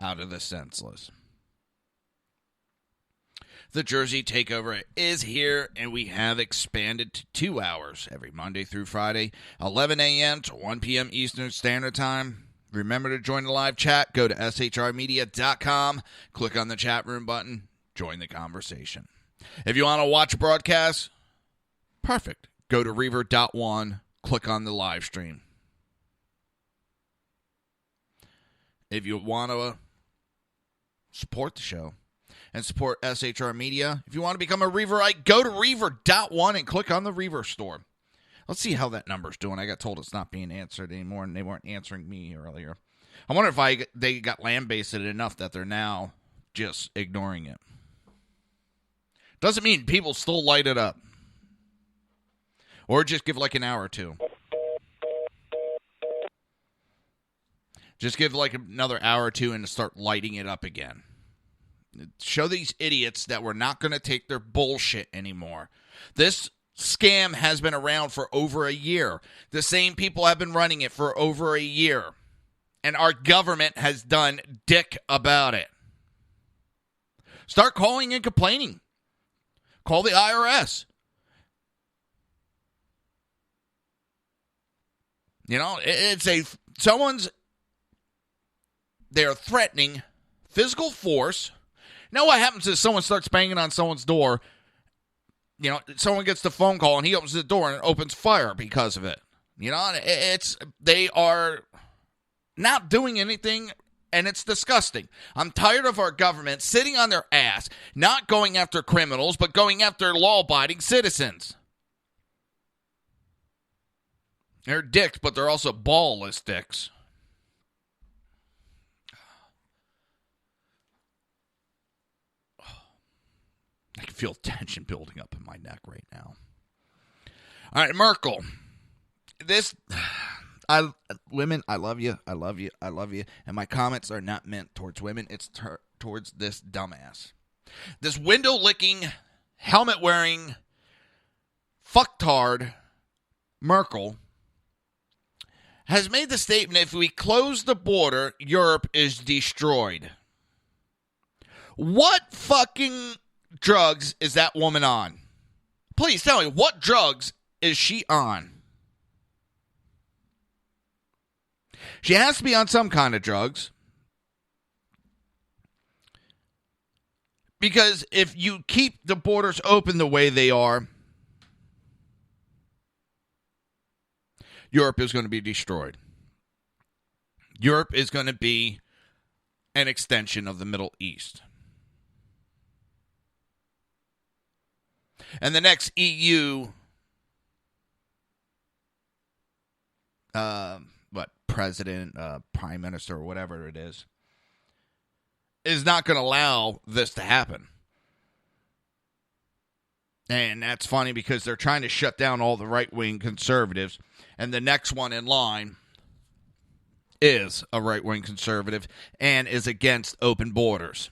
out of the senseless. The Jersey Takeover is here, and we have expanded to 2 hours every Monday through Friday, 11 a.m. to 1 p.m. Eastern Standard Time. Remember to join the live chat. Go to shrmedia.com, click on the chat room button, join the conversation. If you want to watch a broadcast, perfect. Go to Reaver.one, click on the live stream. If you want to support the show and support SHR Media, if you want to become a Reaverite, go to Reaver.one and click on the Reaver store. Let's see how that number's doing. I got told it's not being answered anymore, and they weren't answering me earlier. I wonder if they got land-based enough that they're now just ignoring it. Doesn't mean people still light it up. Or just give like an hour or two. Just give like another hour or two and start lighting it up again. Show these idiots that we're not going to take their bullshit anymore. This scam has been around for over a year. The same people have been running it for over a year. And our government has done dick about it. Start calling and complaining. Call the IRS. You know, they're threatening physical force. Now what happens is someone starts banging on someone's door. You know, someone gets the phone call and he opens the door and opens fire because of it. You know, they are not doing anything, and it's disgusting. I'm tired of our government sitting on their ass, not going after criminals, but going after law-abiding citizens. They're dicks, but they're also ballless dicks. I can feel tension building up in my neck right now. All right, Merkel. Women, I love you. I love you. I love you. And my comments are not meant towards women. It's towards this dumbass. This window-licking, helmet-wearing, fucktard Merkel has made the statement, if we close the border, Europe is destroyed. What fucking drugs is that woman on? Please tell me, what drugs is she on? She has to be on some kind of drugs. Because if you keep the borders open the way they are, Europe is going to be destroyed. Europe is going to be an extension of the Middle East. And the next EU president, prime minister, or whatever it is not going to allow this to happen. And that's funny because they're trying to shut down all the right-wing conservatives, and the next one in line is a right-wing conservative and is against open borders.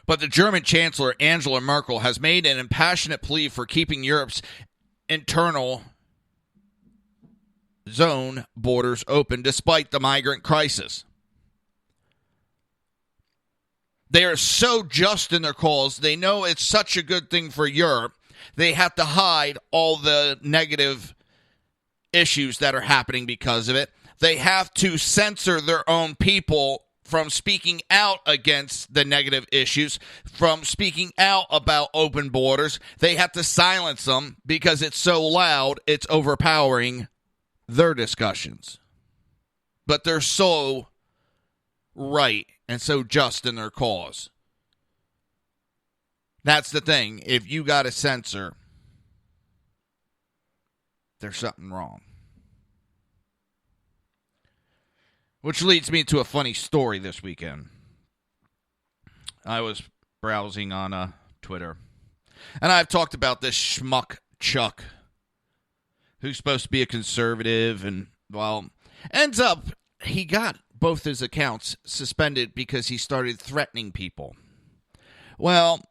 But the German Chancellor, Angela Merkel, has made an impassionate plea for keeping Europe's internal zone borders open despite the migrant crisis. They are so just in their calls. They know it's such a good thing for Europe. They have to hide all the negative issues that are happening because of it. They have to censor their own people from speaking out against the negative issues, from speaking out about open borders. They have to silence them because it's so loud, it's overpowering their discussions. But they're so right and so just in their cause. That's the thing. If you got to censor, there's something wrong. Which leads me to a funny story this weekend. I was browsing on Twitter, and I've talked about this schmuck Chuck who's supposed to be a conservative, and, well, ends up he got both his accounts suspended because he started threatening people. Well,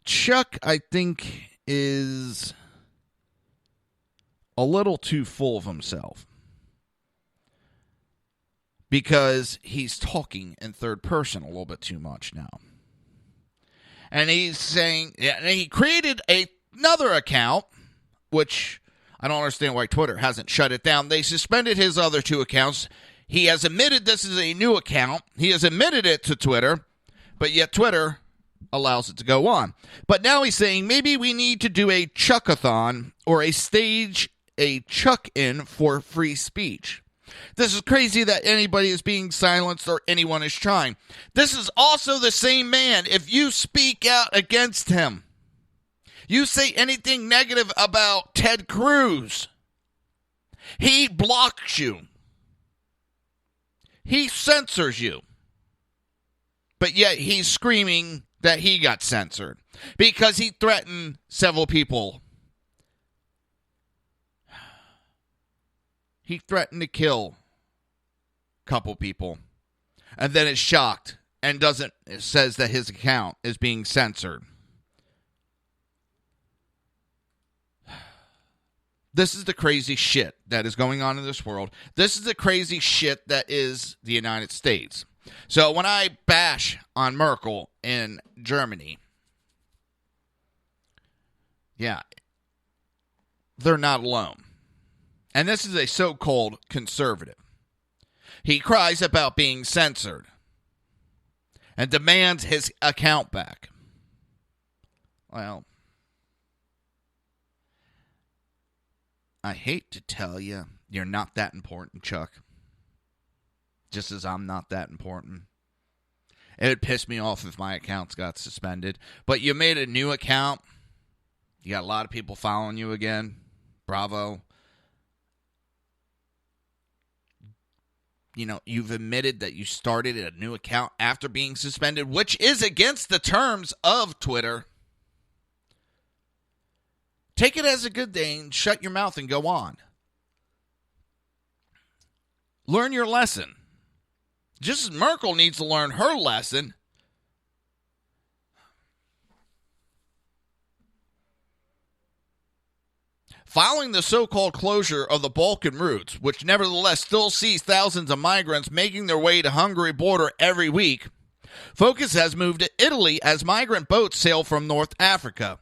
Chuck, I think, is a little too full of himself because he's talking in third person a little bit too much now. And he's saying, and he created another account, which I don't understand why Twitter hasn't shut it down. They suspended his other two accounts. He has admitted this is a new account. He has admitted it to Twitter, but yet Twitter allows it to go on. But now he's saying maybe we need to do a Chuckathon or a Chuck-in for free speech. This is crazy that anybody is being silenced or anyone is trying. This is also the same man. If you speak out against him, you say anything negative about Ted Cruz, he blocks you. He censors you. But yet he's screaming that he got censored because he threatened several people. He threatened to kill a couple people and then is shocked and says that his account is being censored. This is the crazy shit that is going on in this world. This is the crazy shit that is the United States. So when I bash on Merkel in Germany, yeah, they're not alone. And this is a so-called conservative. He cries about being censored and demands his account back. Well, I hate to tell you, you're not that important, Chuck. Just as I'm not that important. It would piss me off if my accounts got suspended. But you made a new account. You got a lot of people following you again. Bravo. You know, you've admitted that you started a new account after being suspended, which is against the terms of Twitter. Take it as a good thing, shut your mouth, and go on. Learn your lesson. Just as Merkel needs to learn her lesson. Following the so-called closure of the Balkan routes, which nevertheless still sees thousands of migrants making their way to Hungary border every week, focus has moved to Italy as migrant boats sail from North Africa.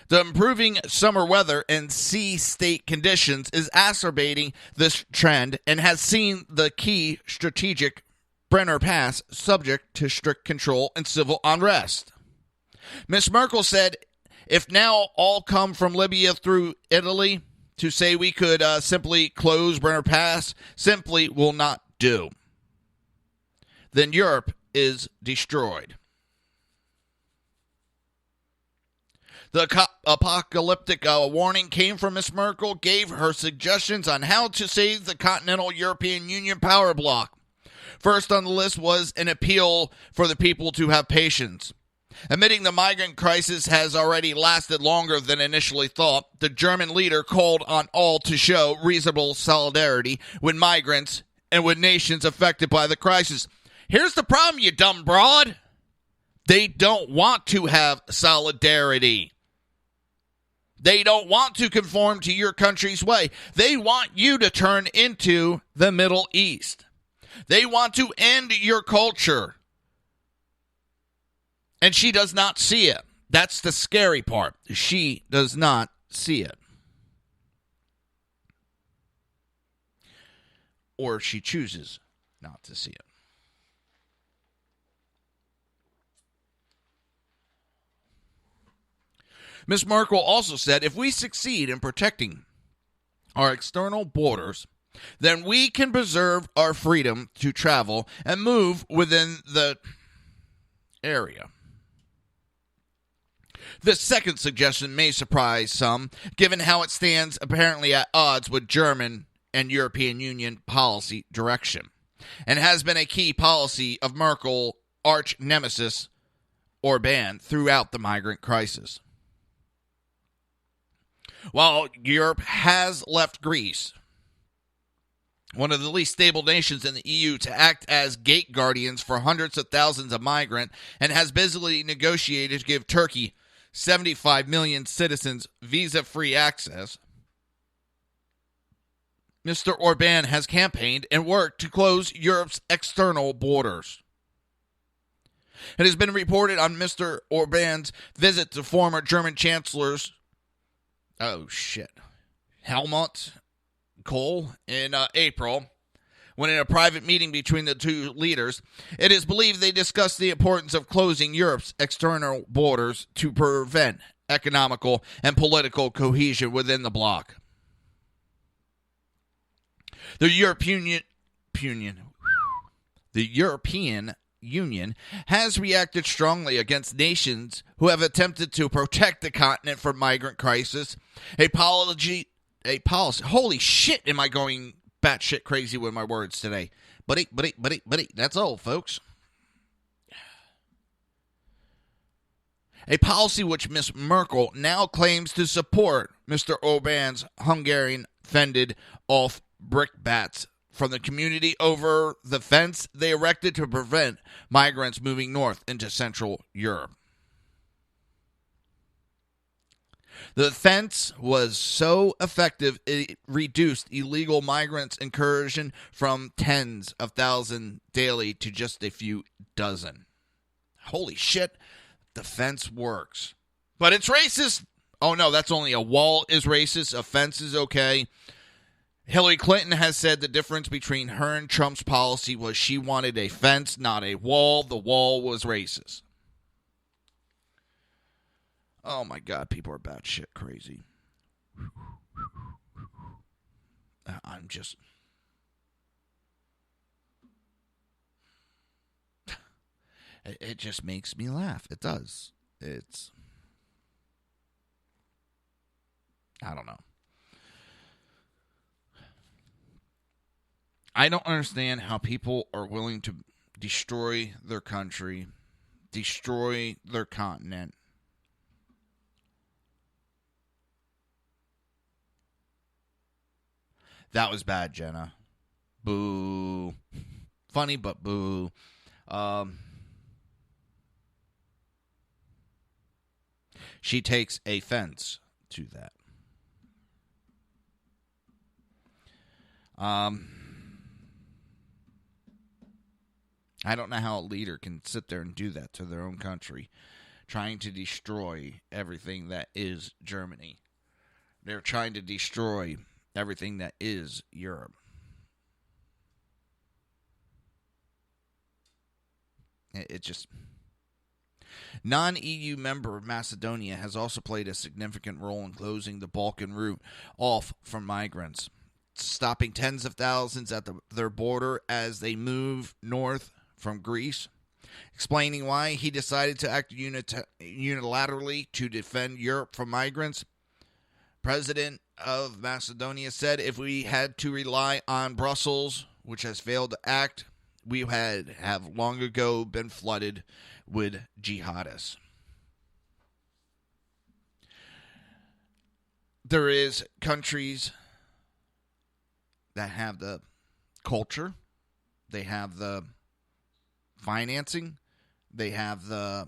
The improving summer weather and sea state conditions is exacerbating this trend and has seen the key strategic Brenner Pass subject to strict control and civil unrest. Ms. Merkel said, if now all come from Libya through Italy, to say we could simply close Brenner Pass simply will not do. Then Europe is destroyed. The apocalyptic warning came from Ms. Merkel, gave her suggestions on how to save the continental European Union power bloc. First on the list was an appeal for the people to have patience. Admitting the migrant crisis has already lasted longer than initially thought, the German leader called on all to show reasonable solidarity with migrants and with nations affected by the crisis. Here's the problem, you dumb broad. They don't want to have solidarity. They don't want to conform to your country's way. They want you to turn into the Middle East. They want to end your culture. And she does not see it. That's the scary part. She does not see it. Or she chooses not to see it. Ms. Merkel also said, if we succeed in protecting our external borders, then we can preserve our freedom to travel and move within the area. This second suggestion may surprise some, given how it stands apparently at odds with German and European Union policy direction, and has been a key policy of Merkel arch nemesis Orban throughout the migrant crisis. While Europe has left Greece, one of the least stable nations in the EU, to act as gate guardians for hundreds of thousands of migrants, and has busily negotiated to give Turkey 75 million citizens visa-free access, Mr. Orban has campaigned and worked to close Europe's external borders. It has been reported on Mr. Orban's visit to former German chancellors, Helmut Kohl in April, when in a private meeting between the two leaders, it is believed they discussed the importance of closing Europe's external borders to prevent economical and political cohesion within the bloc. The European Union has reacted strongly against nations who have attempted to protect the continent from migrant crisis. A policy. Holy shit, am I going batshit crazy with my words today? Buddy. That's all, folks. A policy which Miss Merkel now claims to support Mr. Orban's Hungarian fended off brickbats from the community over the fence they erected to prevent migrants moving north into Central Europe. The fence was so effective it reduced illegal migrants' incursion from tens of thousands daily to just a few dozen. Holy shit, the fence works. But it's racist. Oh no, that's only a wall is racist. A fence is okay. Hillary Clinton has said the difference between her and Trump's policy was she wanted a fence, not a wall. The wall was racist. Oh my God, people are batshit crazy. I'm just... It just makes me laugh. It does. It's... I don't know. I don't understand how people are willing to destroy their country, destroy their continent. That was bad, Jenna. Boo. Funny, but boo. She takes offense to that. I don't know how a leader can sit there and do that to their own country, trying to destroy everything that is Germany. They're trying to destroy everything that is Europe. It just... Non-EU member Macedonia has also played a significant role in closing the Balkan route off from migrants, stopping tens of thousands at their border as they move north from Greece, explaining why he decided to act unilaterally to defend Europe from migrants. President of Macedonia said, if we had to rely on Brussels, which has failed to act, we have long ago been flooded with jihadists. There is countries that have the culture, they have the financing, they have the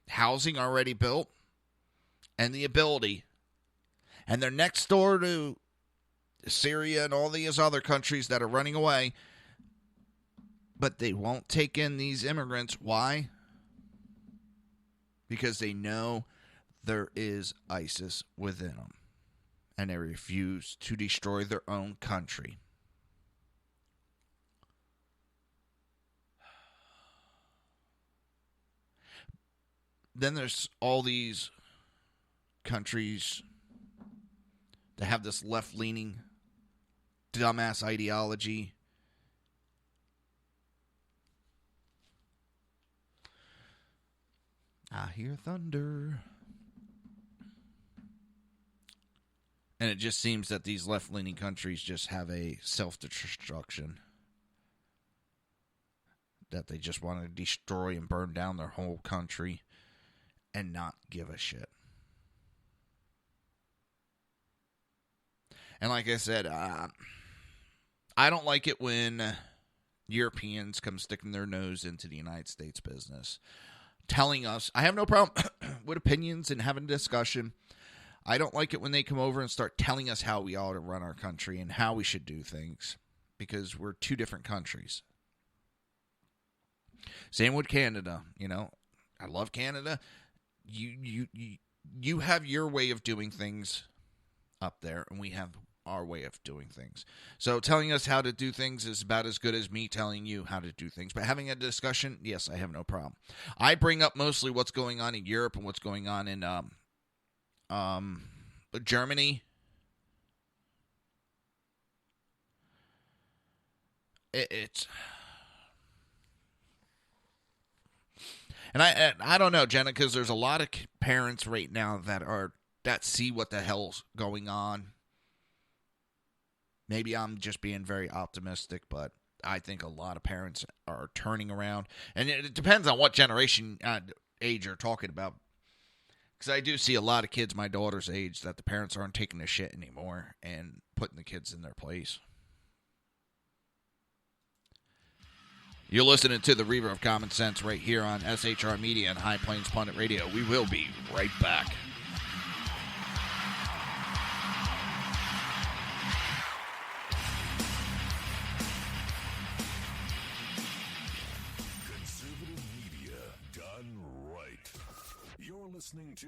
housing already built, and the ability, and they're next door to Syria and all these other countries that are running away, but they won't take in these immigrants. Why? Because they know there is ISIS within them, and they refuse to destroy their own country. Then there's all these countries that have this left-leaning, dumbass ideology. I hear thunder. And it just seems that these left-leaning countries just have a self-destruction. That they just want to destroy and burn down their whole country and not give a shit. And like I said, I don't like it when Europeans come sticking their nose into the United States business, telling us, I have no problem with opinions and having a discussion. I don't like it when they come over and start telling us how we ought to run our country and how we should do things, because we're two different countries. Same with Canada. You know, I love Canada. You have your way of doing things up there, and we have our way of doing things. So telling us how to do things is about as good as me telling you how to do things. But having a discussion, yes, I have no problem. I bring up mostly what's going on in Europe and what's going on in Germany. It's and I don't know, Jenna, because there's a lot of parents right now that see what the hell's going on. Maybe I'm just being very optimistic, but I think a lot of parents are turning around. And it depends on what generation age you're talking about. Because I do see a lot of kids my daughter's age that the parents aren't taking the shit anymore and putting the kids in their place. You're listening to the Reaver of Common Sense right here on SHR Media and High Plains Pundit Radio. We will be right back. Listening to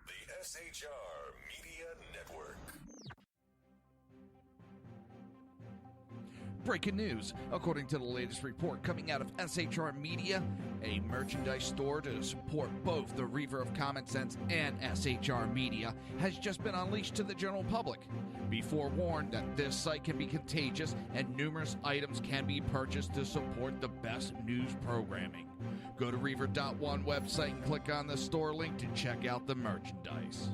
the SHR Media Network. Breaking news. According to the latest report coming out of SHR Media, a merchandise store to support both the Reaver of Common Sense and SHR Media has just been unleashed to the general public. Be forewarned that this site can be contagious and numerous items can be purchased to support the best news programming. Go to Reaver.one website and click on the store link to check out the merchandise.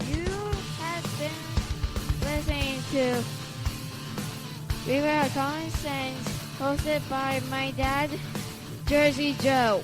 You have been listening to Reaver of Common Sense, hosted by my dad, Jersey Joe.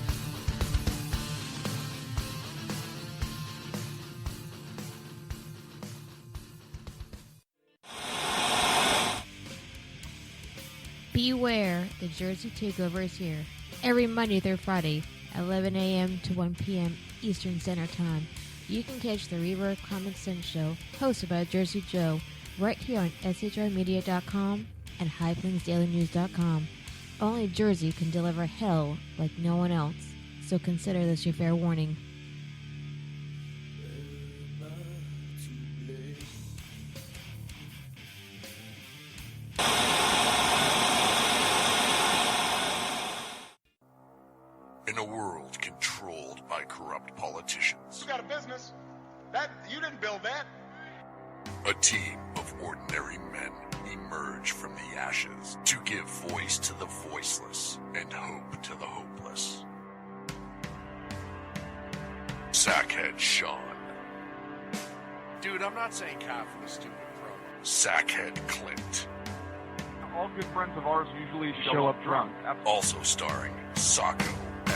Beware, the Jersey Takeover is here. Every Monday through Friday, 11 a.m. to 1 p.m. Eastern Standard Time. You can catch the Reaver of Common Sense show, hosted by Jersey Joe, right here on shrmedia.com and highplainsdailynews.com. Only Jersey can deliver hell like no one else, so consider this your fair warning. In a world controlled by corrupt politicians, You got a business. That you didn't build that. a team of ordinary men emerge from the ashes to give voice to the voiceless and hope to the hopeless. Sackhead Sean, Dude, I'm not saying cough for the stupid program. Sackhead Clint, All good friends of ours usually show up drunk. also starring Sacco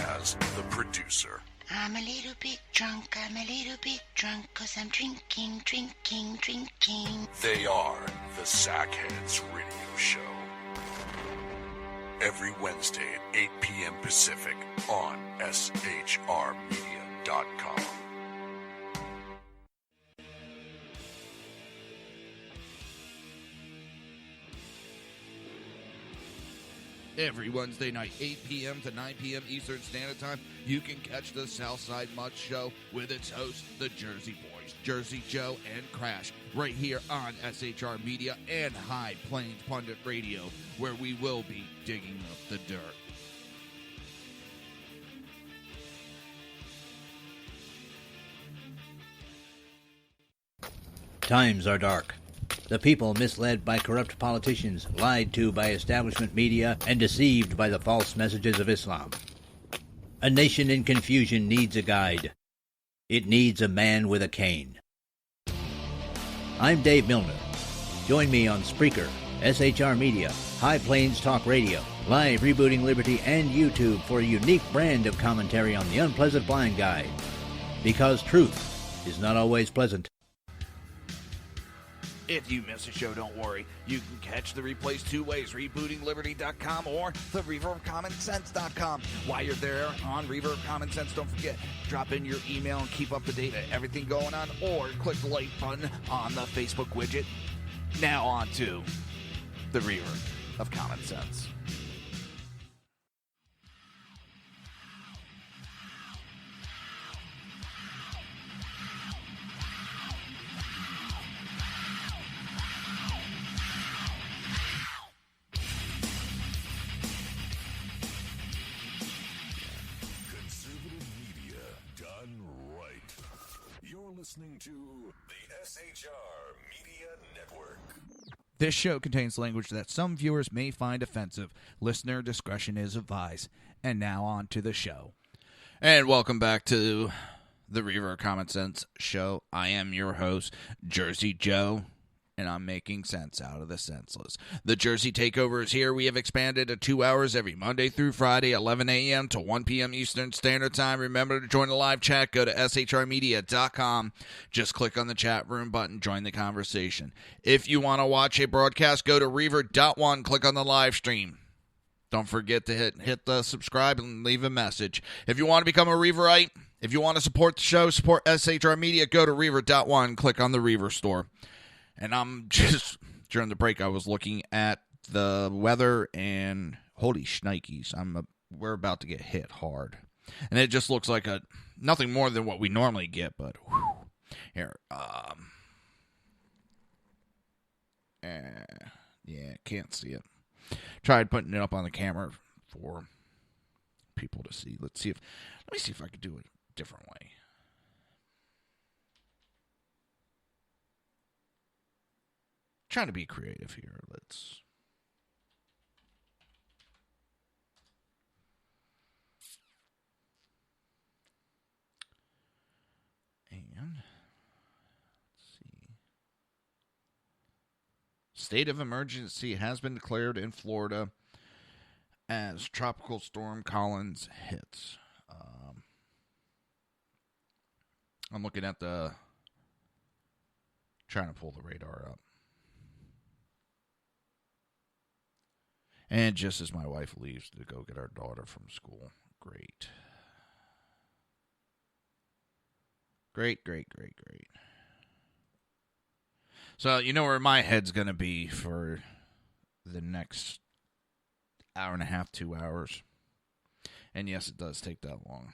as the producer. I'm a little bit drunk, 'cause I'm drinking. They are the Sackheads Radio Show. Every Wednesday at 8 p.m. Pacific on shrmedia.com. Every Wednesday night, 8 p.m. to 9 p.m. Eastern Standard Time, you can catch the Southside Mud Show with its hosts, the Jersey Boys, Jersey Joe and Crash, right here on SHR Media and High Plains Pundit Radio, where we will be digging up the dirt. Times are dark. The people misled by corrupt politicians, lied to by establishment media, and deceived by the false messages of Islam. A nation in confusion needs a guide. It needs a man with a cane. I'm Dave Milner. Join me on Spreaker, SHR Media, High Plains Talk Radio, Live Rebooting Liberty and YouTube for a unique brand of commentary on the unpleasant blind guide. Because truth is not always pleasant. If you miss a show, don't worry. You can catch the replays two ways, rebootingliberty.com or the Reaver of Common Sense.com. While you're there on Reaver of Common Sense, don't forget, drop in your email and keep up to date on everything going on, or click the like button on the Facebook widget. Now on to the Reaver of Common Sense. Listening to the SHR Media Network. This show contains language that some viewers may find offensive. Listener discretion is advised. And now on to the show. And welcome back to the Reaver of Common Sense show. I am your host, Jersey Joe, and I'm making sense out of the senseless. The Jersey Takeover is here. We have expanded to 2 hours every Monday through Friday, 11 a.m. to 1 p.m. Eastern Standard Time. Remember to join the live chat. Go to shrmedia.com. Just click on the chat room button. Join the conversation. If you want to watch a broadcast, go to Reaver.one. Click on the live stream. Don't forget to hit the subscribe and leave a message. If you want to become a Reaverite, if you want to support the show, support SHR Media, go to Reaver.one. Click on the Reaver store. And I'm just, during the break, I was looking at the weather, and holy shnikes, we're about to get hit hard. And it just looks like nothing more than what we normally get, but whew. Here, yeah, can't see it. Tried putting it up on the camera for people to see. Let me see if I could do it a different way. Trying to be creative here. Let's see. State of emergency has been declared in Florida as Tropical Storm Collins hits. I'm looking at trying to pull the radar up. And just as my wife leaves to go get our daughter from school. Great. Great. So, you know where my head's going to be for the next hour and a half, 2 hours. And yes, it does take that long.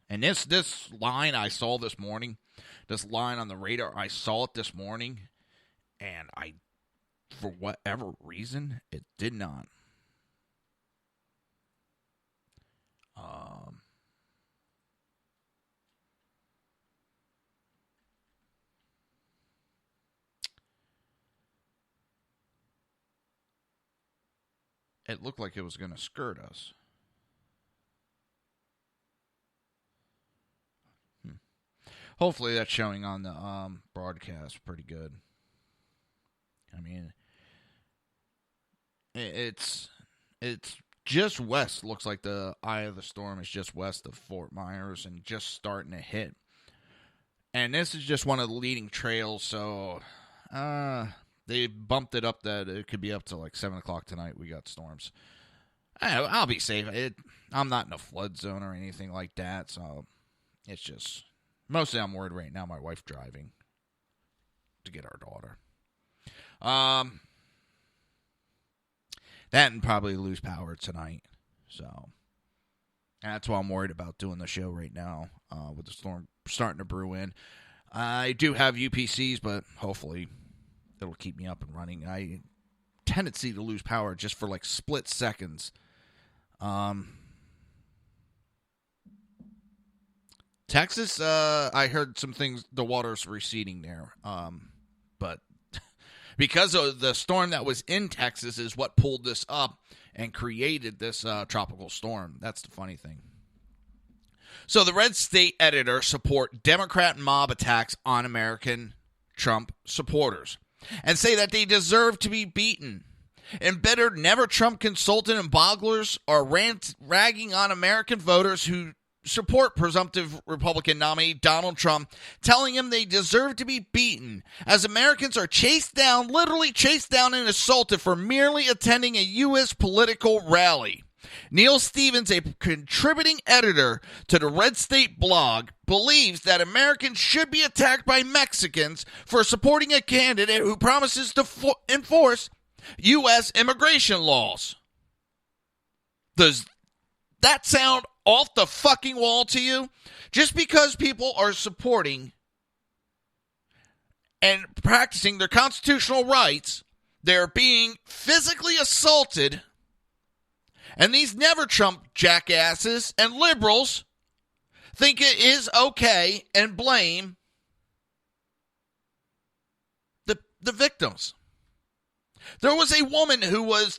And this line I saw this morning, this line on the radar, I saw it this morning. And for whatever reason, it did not. It looked like it was going to skirt us. Hopefully that's showing on the broadcast pretty good. I mean, it's just west. Looks like the eye of the storm is just west of Fort Myers and just starting to hit. And this is just one of the leading trails, so they bumped it up that it could be up to like 7 o'clock tonight. We got storms. I'll be safe. I'm not in a flood zone or anything like that, so it's just mostly I'm worried right now my wife driving to get our daughter. That and probably lose power tonight. So that's why I'm worried about doing the show right now with the storm starting to brew in. I do have UPCs, but hopefully it'll keep me up and running. I tendency to lose power just for like split seconds. Texas, I heard some things, the water's receding there. But because of the storm that was in Texas is what pulled this up and created this tropical storm. That's the funny thing. So the Red State editor support Democrat mob attacks on American Trump supporters and say that they deserve to be beaten. Embittered Never Trump consultant and bogglers are ragging on American voters who support presumptive Republican nominee Donald Trump, telling him they deserve to be beaten as Americans are literally chased down and assaulted for merely attending a U.S. political rally. Neil Stevens, a contributing editor to the Red State blog, believes that Americans should be attacked by Mexicans for supporting a candidate who promises to enforce U.S. immigration laws. Does that sound off the fucking wall to you? Just because people are supporting and practicing their constitutional rights, they're being physically assaulted, and these Never Trump jackasses and liberals think it is okay and blame the victims. There was a woman who was,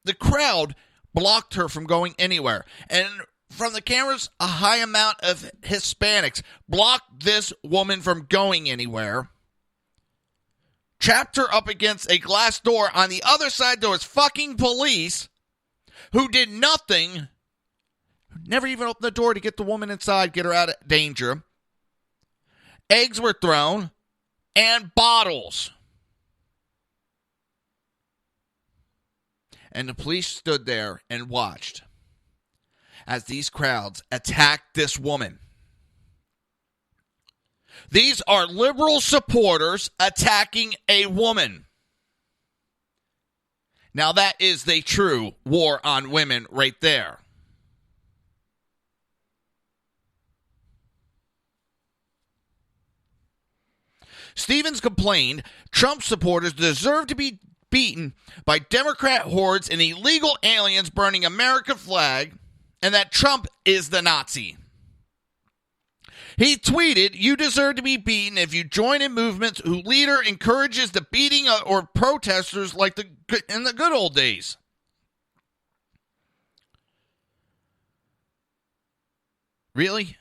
the crowd blocked her from going anywhere. And from the cameras, a high amount of Hispanics blocked this woman from going anywhere. Trapped her up against a glass door. On the other side, there was fucking police who did nothing. Never even opened the door to get the woman inside, get her out of danger. Eggs were thrown and bottles. And the police stood there and watched as these crowds attacked this woman. These are liberal supporters attacking a woman. Now that is the true war on women right there. Stevens complained Trump supporters deserve to be beaten by Democrat hordes and illegal aliens burning American flag, and that Trump is the Nazi. He tweeted, "You deserve to be beaten if you join in movements whose leader encourages the beating of, or protesters like in the good old days." Really?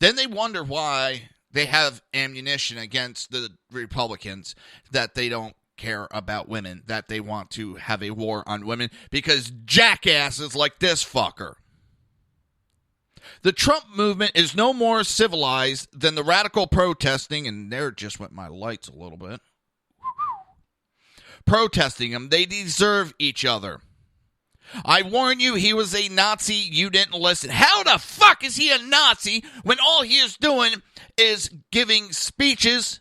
Then they wonder why they have ammunition against the Republicans, that they don't care about women, that they want to have a war on women because jackasses like this fucker. The Trump movement is no more civilized than the radical protesting, and there just went my lights a little bit. Protesting them, they deserve each other. I warn you, he was a Nazi, you didn't listen. How the fuck is he a Nazi when all he is doing is giving speeches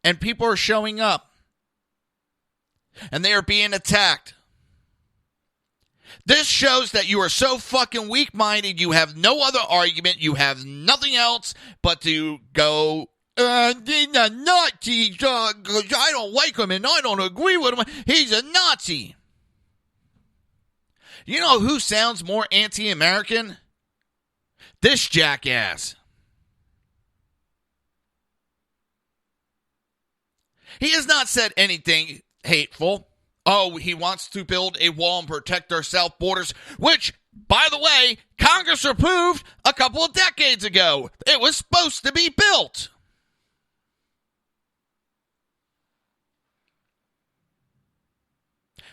and people are showing up and they are being attacked? This shows that you are so fucking weak-minded, you have no other argument, you have nothing else but to go, he's a Nazi, because I don't like him and I don't agree with him. He's a Nazi. You know who sounds more anti-American? This jackass. He has not said anything hateful. Oh, he wants to build a wall and protect our south borders, which, by the way, Congress approved a couple of decades ago. It was supposed to be built.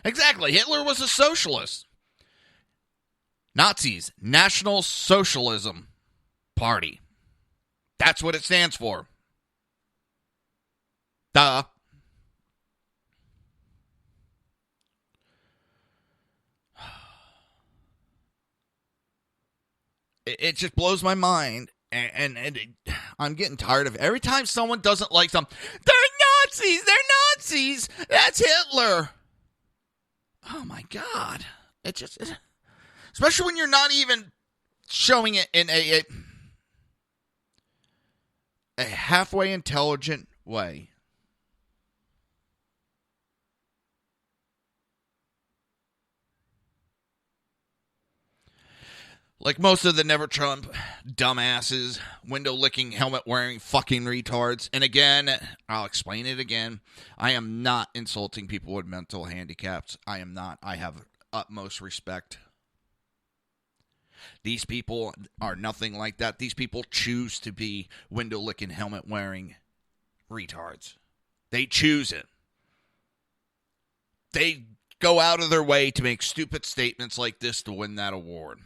Exactly. Hitler was a socialist. Nazis, National Socialism Party. That's what it stands for. Duh. It just blows my mind, and I'm getting tired of it. Every time someone doesn't like them, they're Nazis, that's Hitler. Oh my God. Especially when you're not even showing it in a halfway intelligent way. Like most of the Never Trump dumbasses, window-licking, helmet-wearing fucking retards. And again, I'll explain it again. I am not insulting people with mental handicaps. I am not. I have utmost respect. These people are nothing like that. These people choose to be window-licking, helmet-wearing retards. They choose it. They go out of their way to make stupid statements like this to win that award.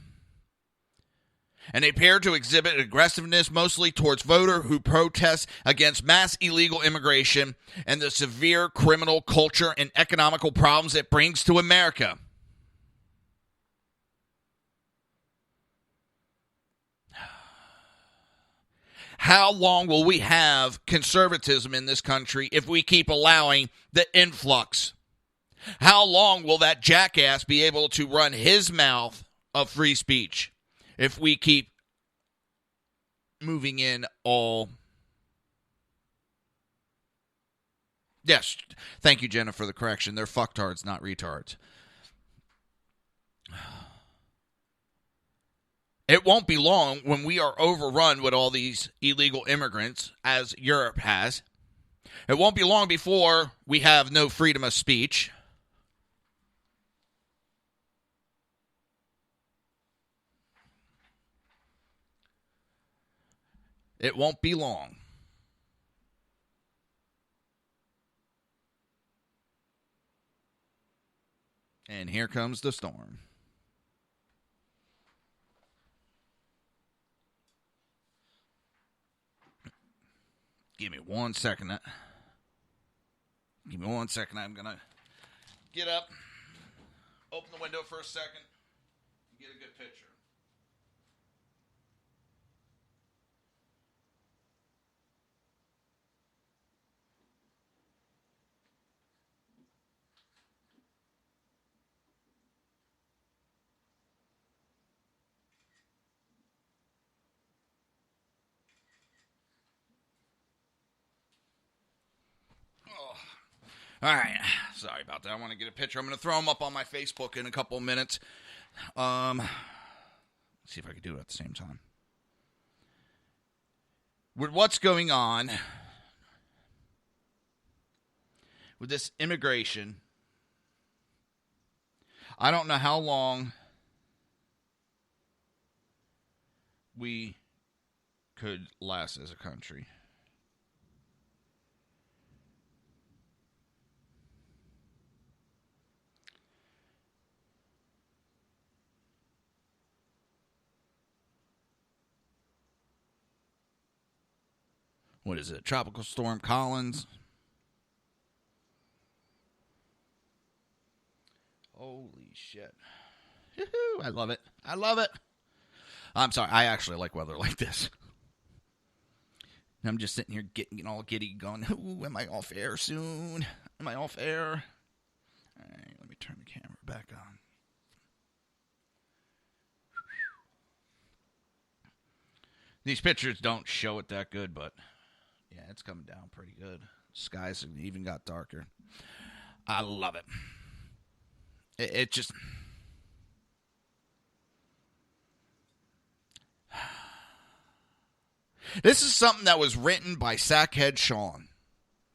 And they appear to exhibit aggressiveness mostly towards voters who protest against mass illegal immigration and the severe criminal culture and economical problems it brings to America. How long will we have conservatism in this country if we keep allowing the influx? How long will that jackass be able to run his mouth of free speech if we keep moving in all? Yes, thank you, Jenna, for the correction. They're fucktards, not retards. It won't be long when we are overrun with all these illegal immigrants, as Europe has. It won't be long before we have no freedom of speech. It won't be long. And here comes the storm. Give me 1 second. Give me 1 second. I'm going to get up, open the window for a second, and get a good picture. All right. Sorry about that. I want to get a picture. I'm going to throw them up on my Facebook in a couple of minutes. Let's see if I can do it at the same time. With what's going on with this immigration, I don't know how long we could last as a country. What is it? Tropical Storm Collins. Holy shit. Yoo-hoo, I love it. I love it. I'm sorry. I actually like weather like this. I'm just sitting here getting all giddy going, ooh, am I off air soon? Am I off air? All right, let me turn the camera back on. These pictures don't show it that good, but yeah, it's coming down pretty good. Skies have even got darker. I love it. It just... This is something that was written by Sackhead Sean,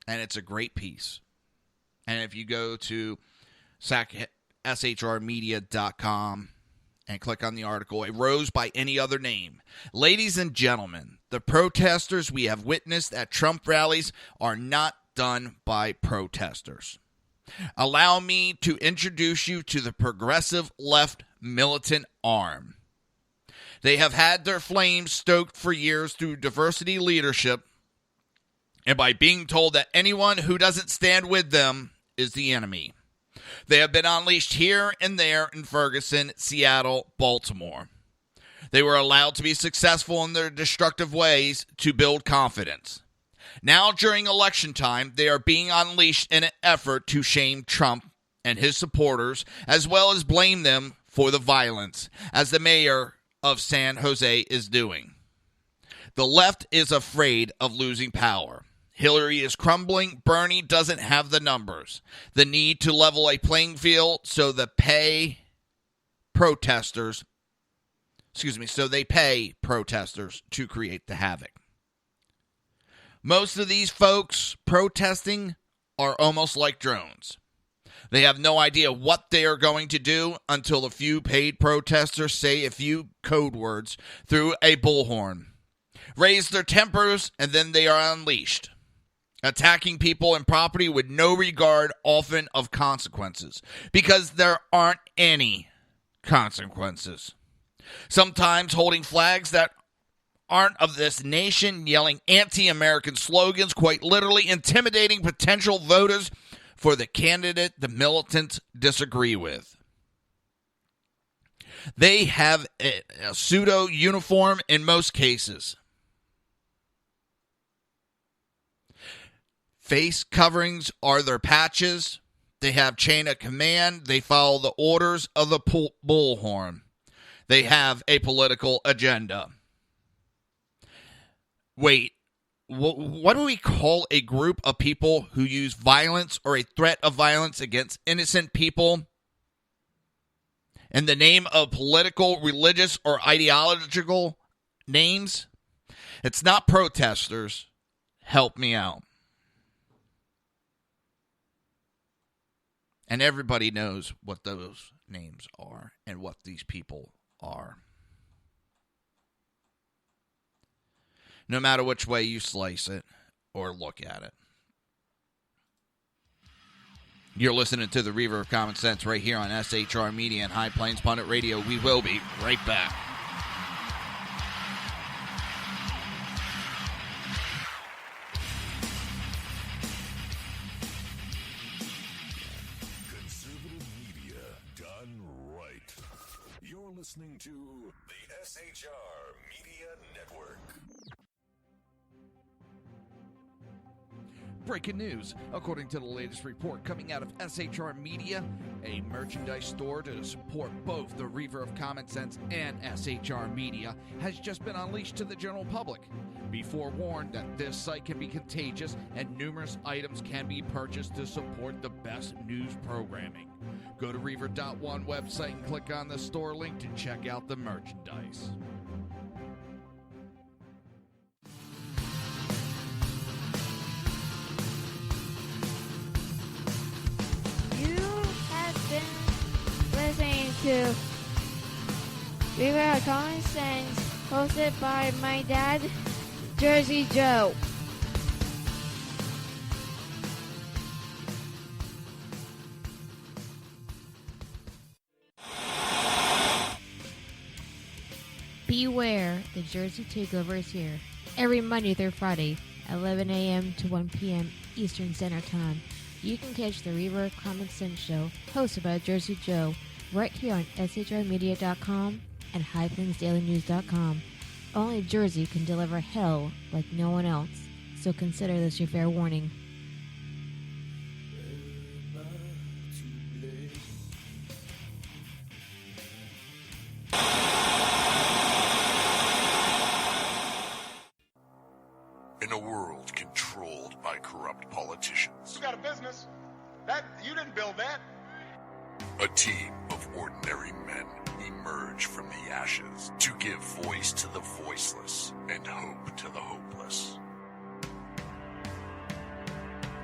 and it's a great piece. And if you go to shrmedia.com and click on the article, it rose by any other name. Ladies and gentlemen, the protesters we have witnessed at Trump rallies are not done by protesters. Allow me to introduce you to the progressive left militant arm. They have had their flames stoked for years through diversity leadership and by being told that anyone who doesn't stand with them is the enemy. They have been unleashed here and there in Ferguson, Seattle, Baltimore. They were allowed to be successful in their destructive ways to build confidence. Now, during election time, they are being unleashed in an effort to shame Trump and his supporters, as well as blame them for the violence, as the mayor of San Jose is doing. The left is afraid of losing power. Hillary is crumbling. Bernie doesn't have the numbers. The need to level a playing field so they pay protesters to create the havoc. Most of these folks protesting are almost like drones. They have no idea what they are going to do until a few paid protesters say a few code words through a bullhorn, raise their tempers, and then they are unleashed. attacking people and property with no regard, often of consequences, because there aren't any consequences. Sometimes holding flags that aren't of this nation, yelling anti-American slogans, quite literally intimidating potential voters for the candidate the militants disagree with. They have a pseudo uniform in most cases. Face coverings are their patches. They have chain of command. They follow the orders of the bullhorn. They have a political agenda. Wait, what do we call a group of people who use violence or a threat of violence against innocent people in the name of political, religious, or ideological names? It's not protesters. Help me out. And everybody knows what those names are and what these people are. No matter which way you slice it or look at it. You're listening to the Reaver of Common Sense right here on SHR Media and High Plains Pundit Radio. We will be right back. Listening to the SHR Media Network. Breaking news. According to the latest report coming out of SHR Media, a merchandise store to support both the Reaver of Common Sense and SHR Media has just been unleashed to the general public. Be forewarned that this site can be contagious and numerous items can be purchased to support the best news programming. Go to Reaver.one website and click on the store link to check out the merchandise. You have been listening to Reaver of Common Sense, hosted by my dad, Jersey Joe. Beware, the Jersey Takeover is here. Every Monday through Friday, 11 a.m. to 1 p.m. Eastern Standard Time. You can catch the Reaver of Common Sense show, hosted by Jersey Joe, right here on shrmedia.com and highplainsdailynews.com. Only Jersey can deliver hell like no one else, so consider this your fair warning. In a world controlled by corrupt politicians, You got a business. That you didn't build that. a team of ordinary men emerge from the ashes to give voice to the voiceless and hope to the hopeless.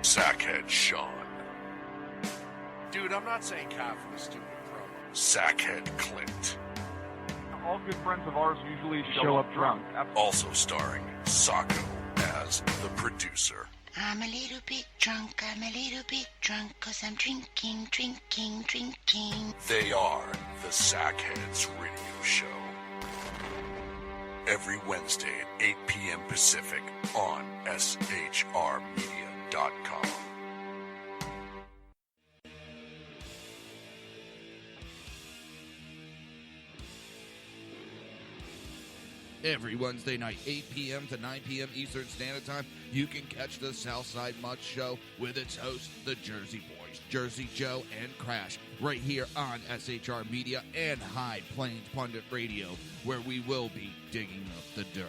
Sackhead Sean, Dude, I'm not saying cop for the stupid promo. Sackhead Clint, All good friends of ours usually show up drunk. also starring Sacco as the producer. I'm a little bit drunk, 'cause I'm drinking. They are the Sackheads Radio Show. Every Wednesday at 8 p.m. Pacific on shrmedia.com. Every Wednesday night, 8 p.m. to 9 p.m. Eastern Standard Time, you can catch the Southside Mutt Show with its hosts, the Jersey Boys, Jersey Joe and Crash, right here on SHR Media and High Plains Pundit Radio, where we will be digging up the dirt.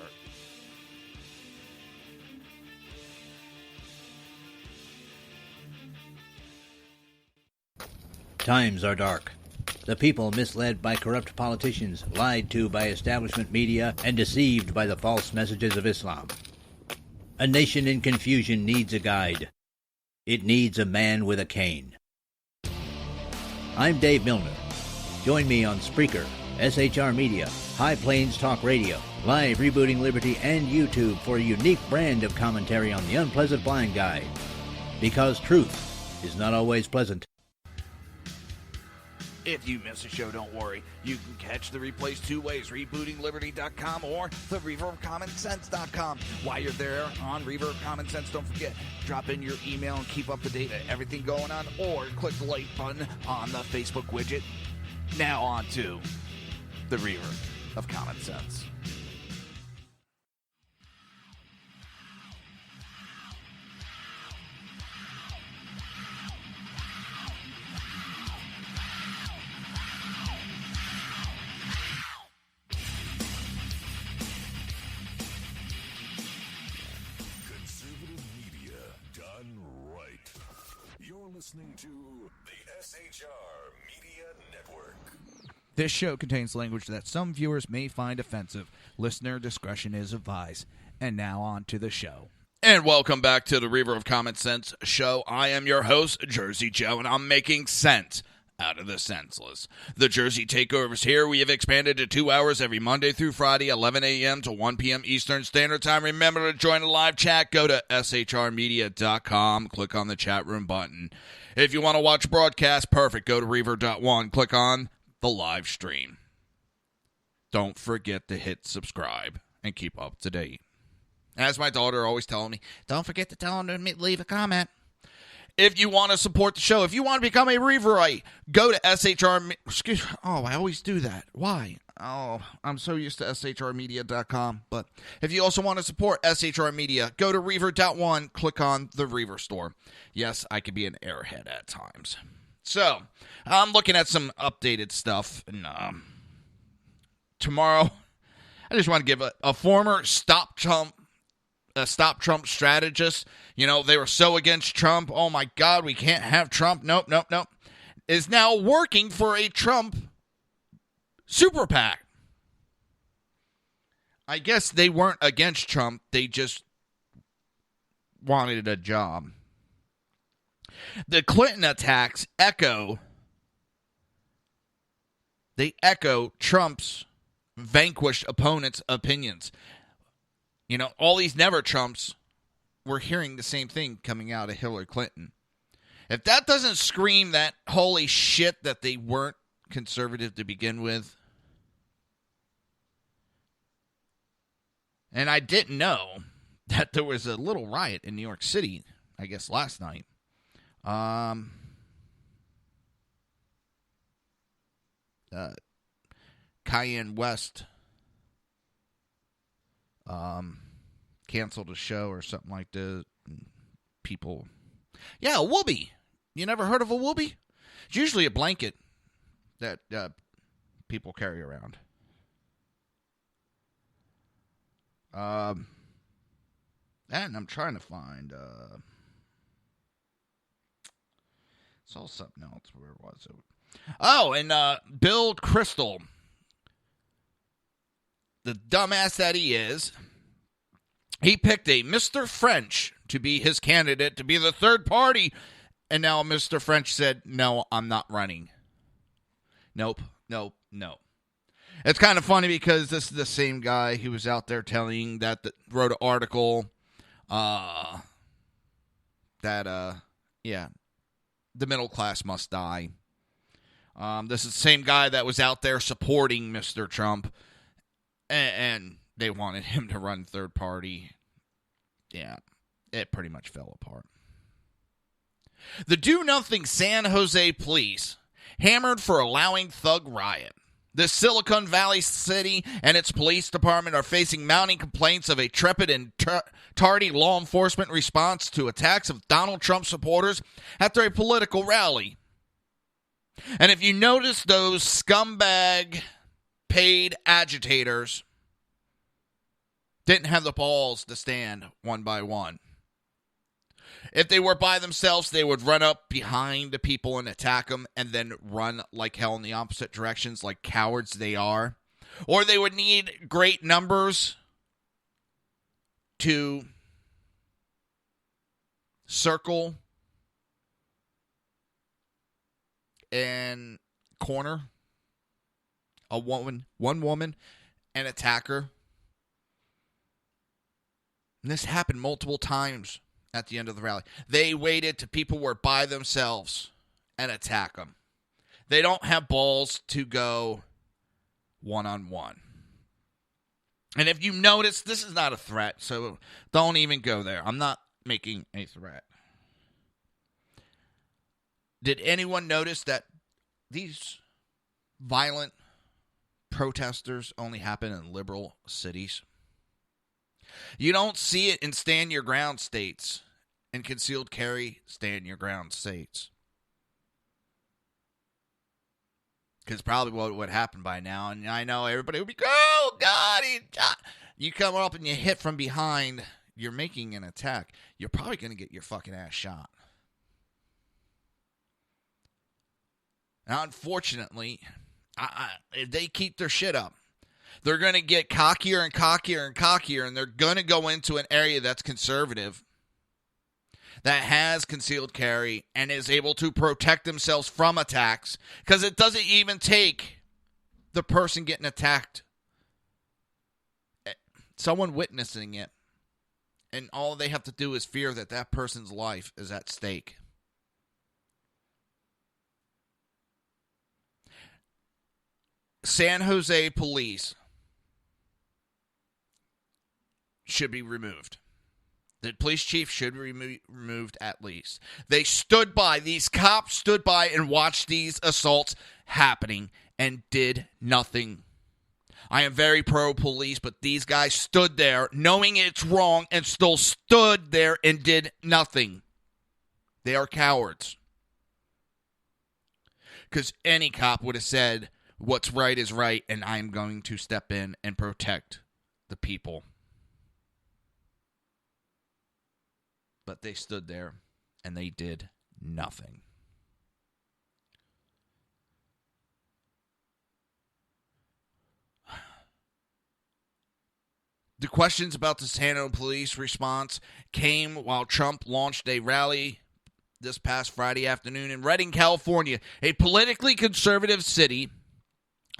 Times are dark. The people misled by corrupt politicians, lied to by establishment media, and deceived by the false messages of Islam. A nation in confusion needs a guide. It needs a man with a cane. I'm Dave Milner. Join me on Spreaker, SHR Media, High Plains Talk Radio, Live Rebooting Liberty, and YouTube for a unique brand of commentary on the unpleasant blind guide. Because truth is not always pleasant. If you miss a show, don't worry. You can catch the replays two ways, rebootingliberty.com or the Reaver of Common Sense.com. While you're there on Reaver of Common Sense, don't forget, drop in your email and keep up to date on everything going on, or click the like button on the Facebook widget. Now on to the Reaver of Common Sense. Listening to the SHR Media Network. This show contains language that some viewers may find offensive. Listener discretion is advised. And now on to the show. And welcome back to the Reaver of Common Sense show. I am your host, Jersey Joe, and I'm making sense out of the senseless. The Jersey Takeover is here. We have expanded to 2 hours every Monday through Friday, 11 a.m. to 1 p.m. Eastern Standard Time. Remember to join the live chat. Go to shrmedia.com. Click on the chat room button. If you want to watch broadcast, perfect. Go to Reaver.one. Click on the live stream. Don't forget to hit subscribe and keep up to date. As my daughter always telling me, don't forget to tell them to leave a comment. If you want to support the show, if you want to become a Reaverite, go to SHR... I always do that. Why? Oh, I'm so used to shrmedia.com. But if you also want to support SHR Media, go to Reaver.one, click on the Reaver store. Yes, I can be an airhead at times. So, I'm looking at some updated stuff. And tomorrow, I just want to give a former Stop Trump strategist. You know, they were so against Trump. Oh my God, we can't have Trump. Nope. Is now working for a Trump super PAC. I guess they weren't against Trump. They just wanted a job. The Clinton attacks echo Trump's vanquished opponents' opinions. You know, all these never Trumps were hearing the same thing coming out of Hillary Clinton. If that doesn't scream that holy shit that they weren't conservative to begin with. And I didn't know that there was a little riot in New York City, I guess last night. Cayenne West canceled a show or something like that. People, a whoopee. You never heard of a whoopee? It's usually a blanket that people carry around. And I'm trying to find. Saw something else. Where was it? Oh, and Bill Kristol, the dumbass that he is, he picked a Mr. French to be his candidate, to be the third party, and now Mr. French said, no, I'm not running. Nope. It's kind of funny because this is the same guy who was out there telling that wrote an article that, the middle class must die. This is the same guy that was out there supporting Mr. Trump, and they wanted him to run third party. Yeah, it pretty much fell apart. The do-nothing San Jose police hammered for allowing thug riot. The Silicon Valley city and its police department are facing mounting complaints of a tepid and tardy law enforcement response to attacks of Donald Trump supporters after a political rally. And if you notice those scumbag paid agitators didn't have the balls to stand one by one. If they were by themselves, they would run up behind the people and attack them and then run like hell in the opposite directions like cowards they are. Or they would need great numbers to circle and corner one woman an attacker. And this happened multiple times at the end of the rally. They waited till people were by themselves and attack them. They don't have balls to go one-on-one. And if you notice, this is not a threat, so don't even go there. I'm not making a threat. Did anyone notice that these violent protesters only happen in liberal cities? You don't see it in stand-your-ground states and concealed carry stand-your-ground states. Because probably what would happen by now, and I know everybody would be, oh, God, you come up and you hit from behind, you're making an attack. You're probably going to get your fucking ass shot. Now, unfortunately, they keep their shit up. They're going to get cockier and cockier and cockier, and they're going to go into an area that's conservative, that has concealed carry, and is able to protect themselves from attacks, because it doesn't even take the person getting attacked, someone witnessing it, and all they have to do is fear that that person's life is at stake. San Jose police should be removed. The police chief should be removed at least. These cops stood by and watched these assaults happening and did nothing. I am very pro-police, but these guys stood there knowing it's wrong and still stood there and did nothing. They are cowards. Because any cop would have said, what's right is right, and I'm going to step in and protect the people. But they stood there, and they did nothing. The questions about the San Jose police response came while Trump launched a rally this past Friday afternoon in Redding, California, a politically conservative city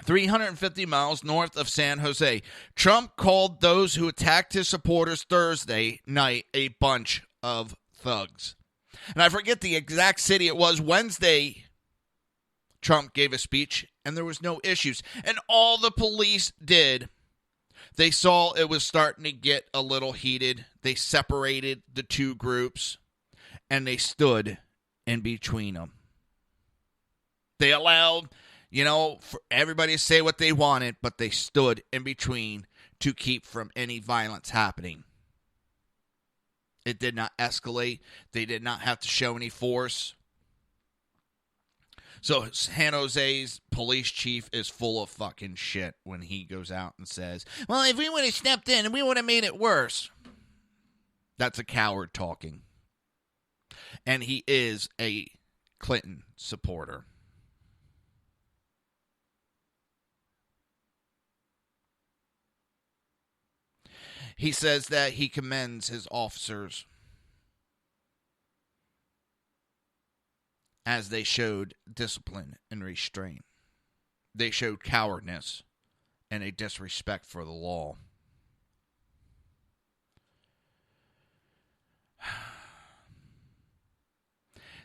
350 miles north of San Jose. Trump called those who attacked his supporters Thursday night a bunch of thugs. And I forget the exact city it was. Wednesday, Trump gave a speech, and there was no issues. And all the police did, they saw it was starting to get a little heated. They separated the two groups, and they stood in between them. They allowed, for everybody to say what they wanted, but they stood in between to keep from any violence happening. It did not escalate. They did not have to show any force. So San Jose's police chief is full of fucking shit when he goes out and says, well, if we would have stepped in, we would have made it worse. That's a coward talking. And he is a Clinton supporter. He says that he commends his officers as they showed discipline and restraint. They showed cowardness and a disrespect for the law.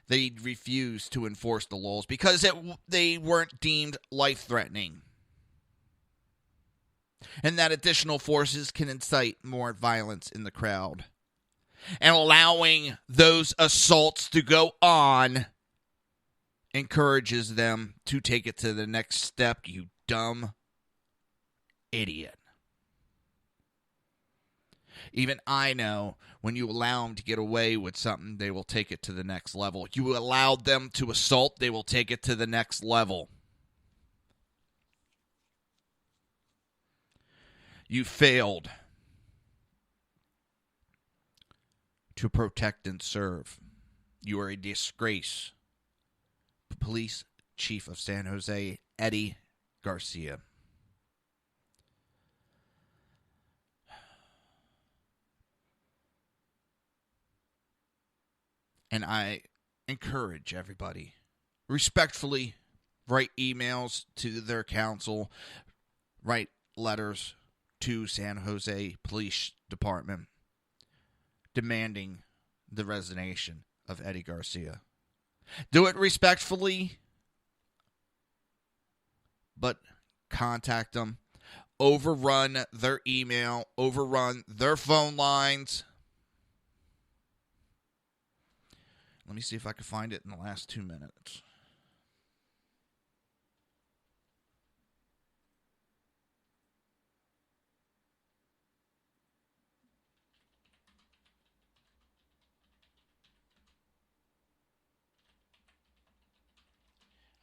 They refused to enforce the laws because they weren't deemed life-threatening. And that additional forces can incite more violence in the crowd. And allowing those assaults to go on encourages them to take it to the next step, you dumb idiot. Even I know when you allow them to get away with something, they will take it to the next level. You allow them to assault, they will take it to the next level. You failed to protect and serve. You are a disgrace. Police Chief of San Jose, Eddie Garcia. And I encourage everybody, respectfully, write emails to their counsel, write letters to San Jose Police Department demanding the resignation of Eddie Garcia. Do it respectfully, but contact them. Overrun their email, overrun their phone lines. Let me see if I can find it in the last 2 minutes.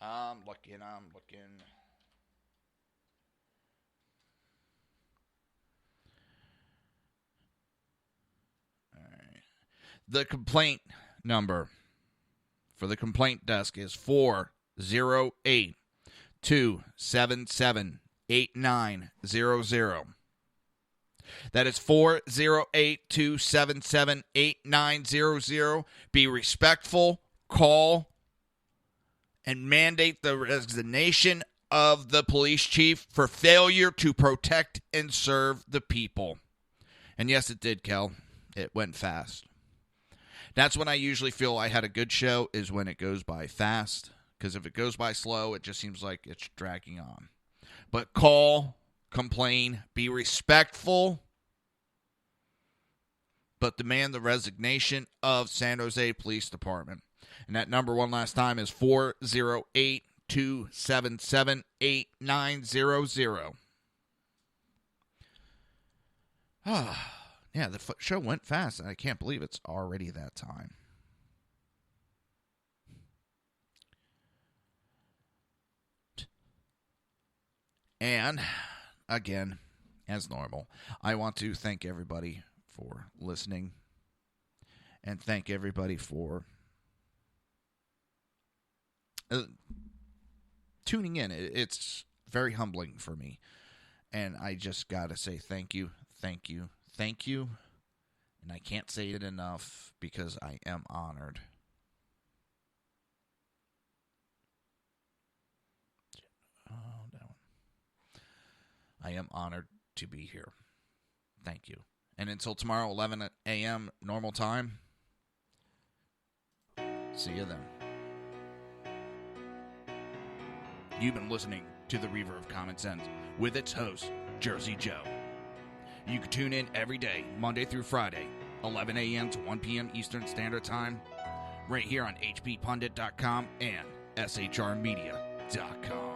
I'm looking. All right. The complaint number for the complaint desk is 408-277-8900. That is 408-277-8900. Be respectful. Call and mandate the resignation of the police chief for failure to protect and serve the people. And yes, it did, Kel. It went fast. That's when I usually feel I had a good show, is when it goes by fast. Because if it goes by slow, it just seems like it's dragging on. But call, complain, be respectful, but demand the resignation of San Jose Police Department. And that number one last time is 408-277-8900. Yeah, the show went fast. I can't believe it's already that time. And, again, as normal, I want to thank everybody for listening. And thank everybody for tuning in. It's very humbling for me. And I just got to say thank you, thank you, thank you. And I can't say it enough because I am honored. Oh, that one. I am honored to be here. Thank you. And until tomorrow, 11 a.m. normal time, see you then. You've been listening to the Reaver of Common Sense with its host, Jersey Joe. You can tune in every day, Monday through Friday, 11 a.m. to 1 p.m. Eastern Standard Time, right here on hppundit.com and shrmedia.com.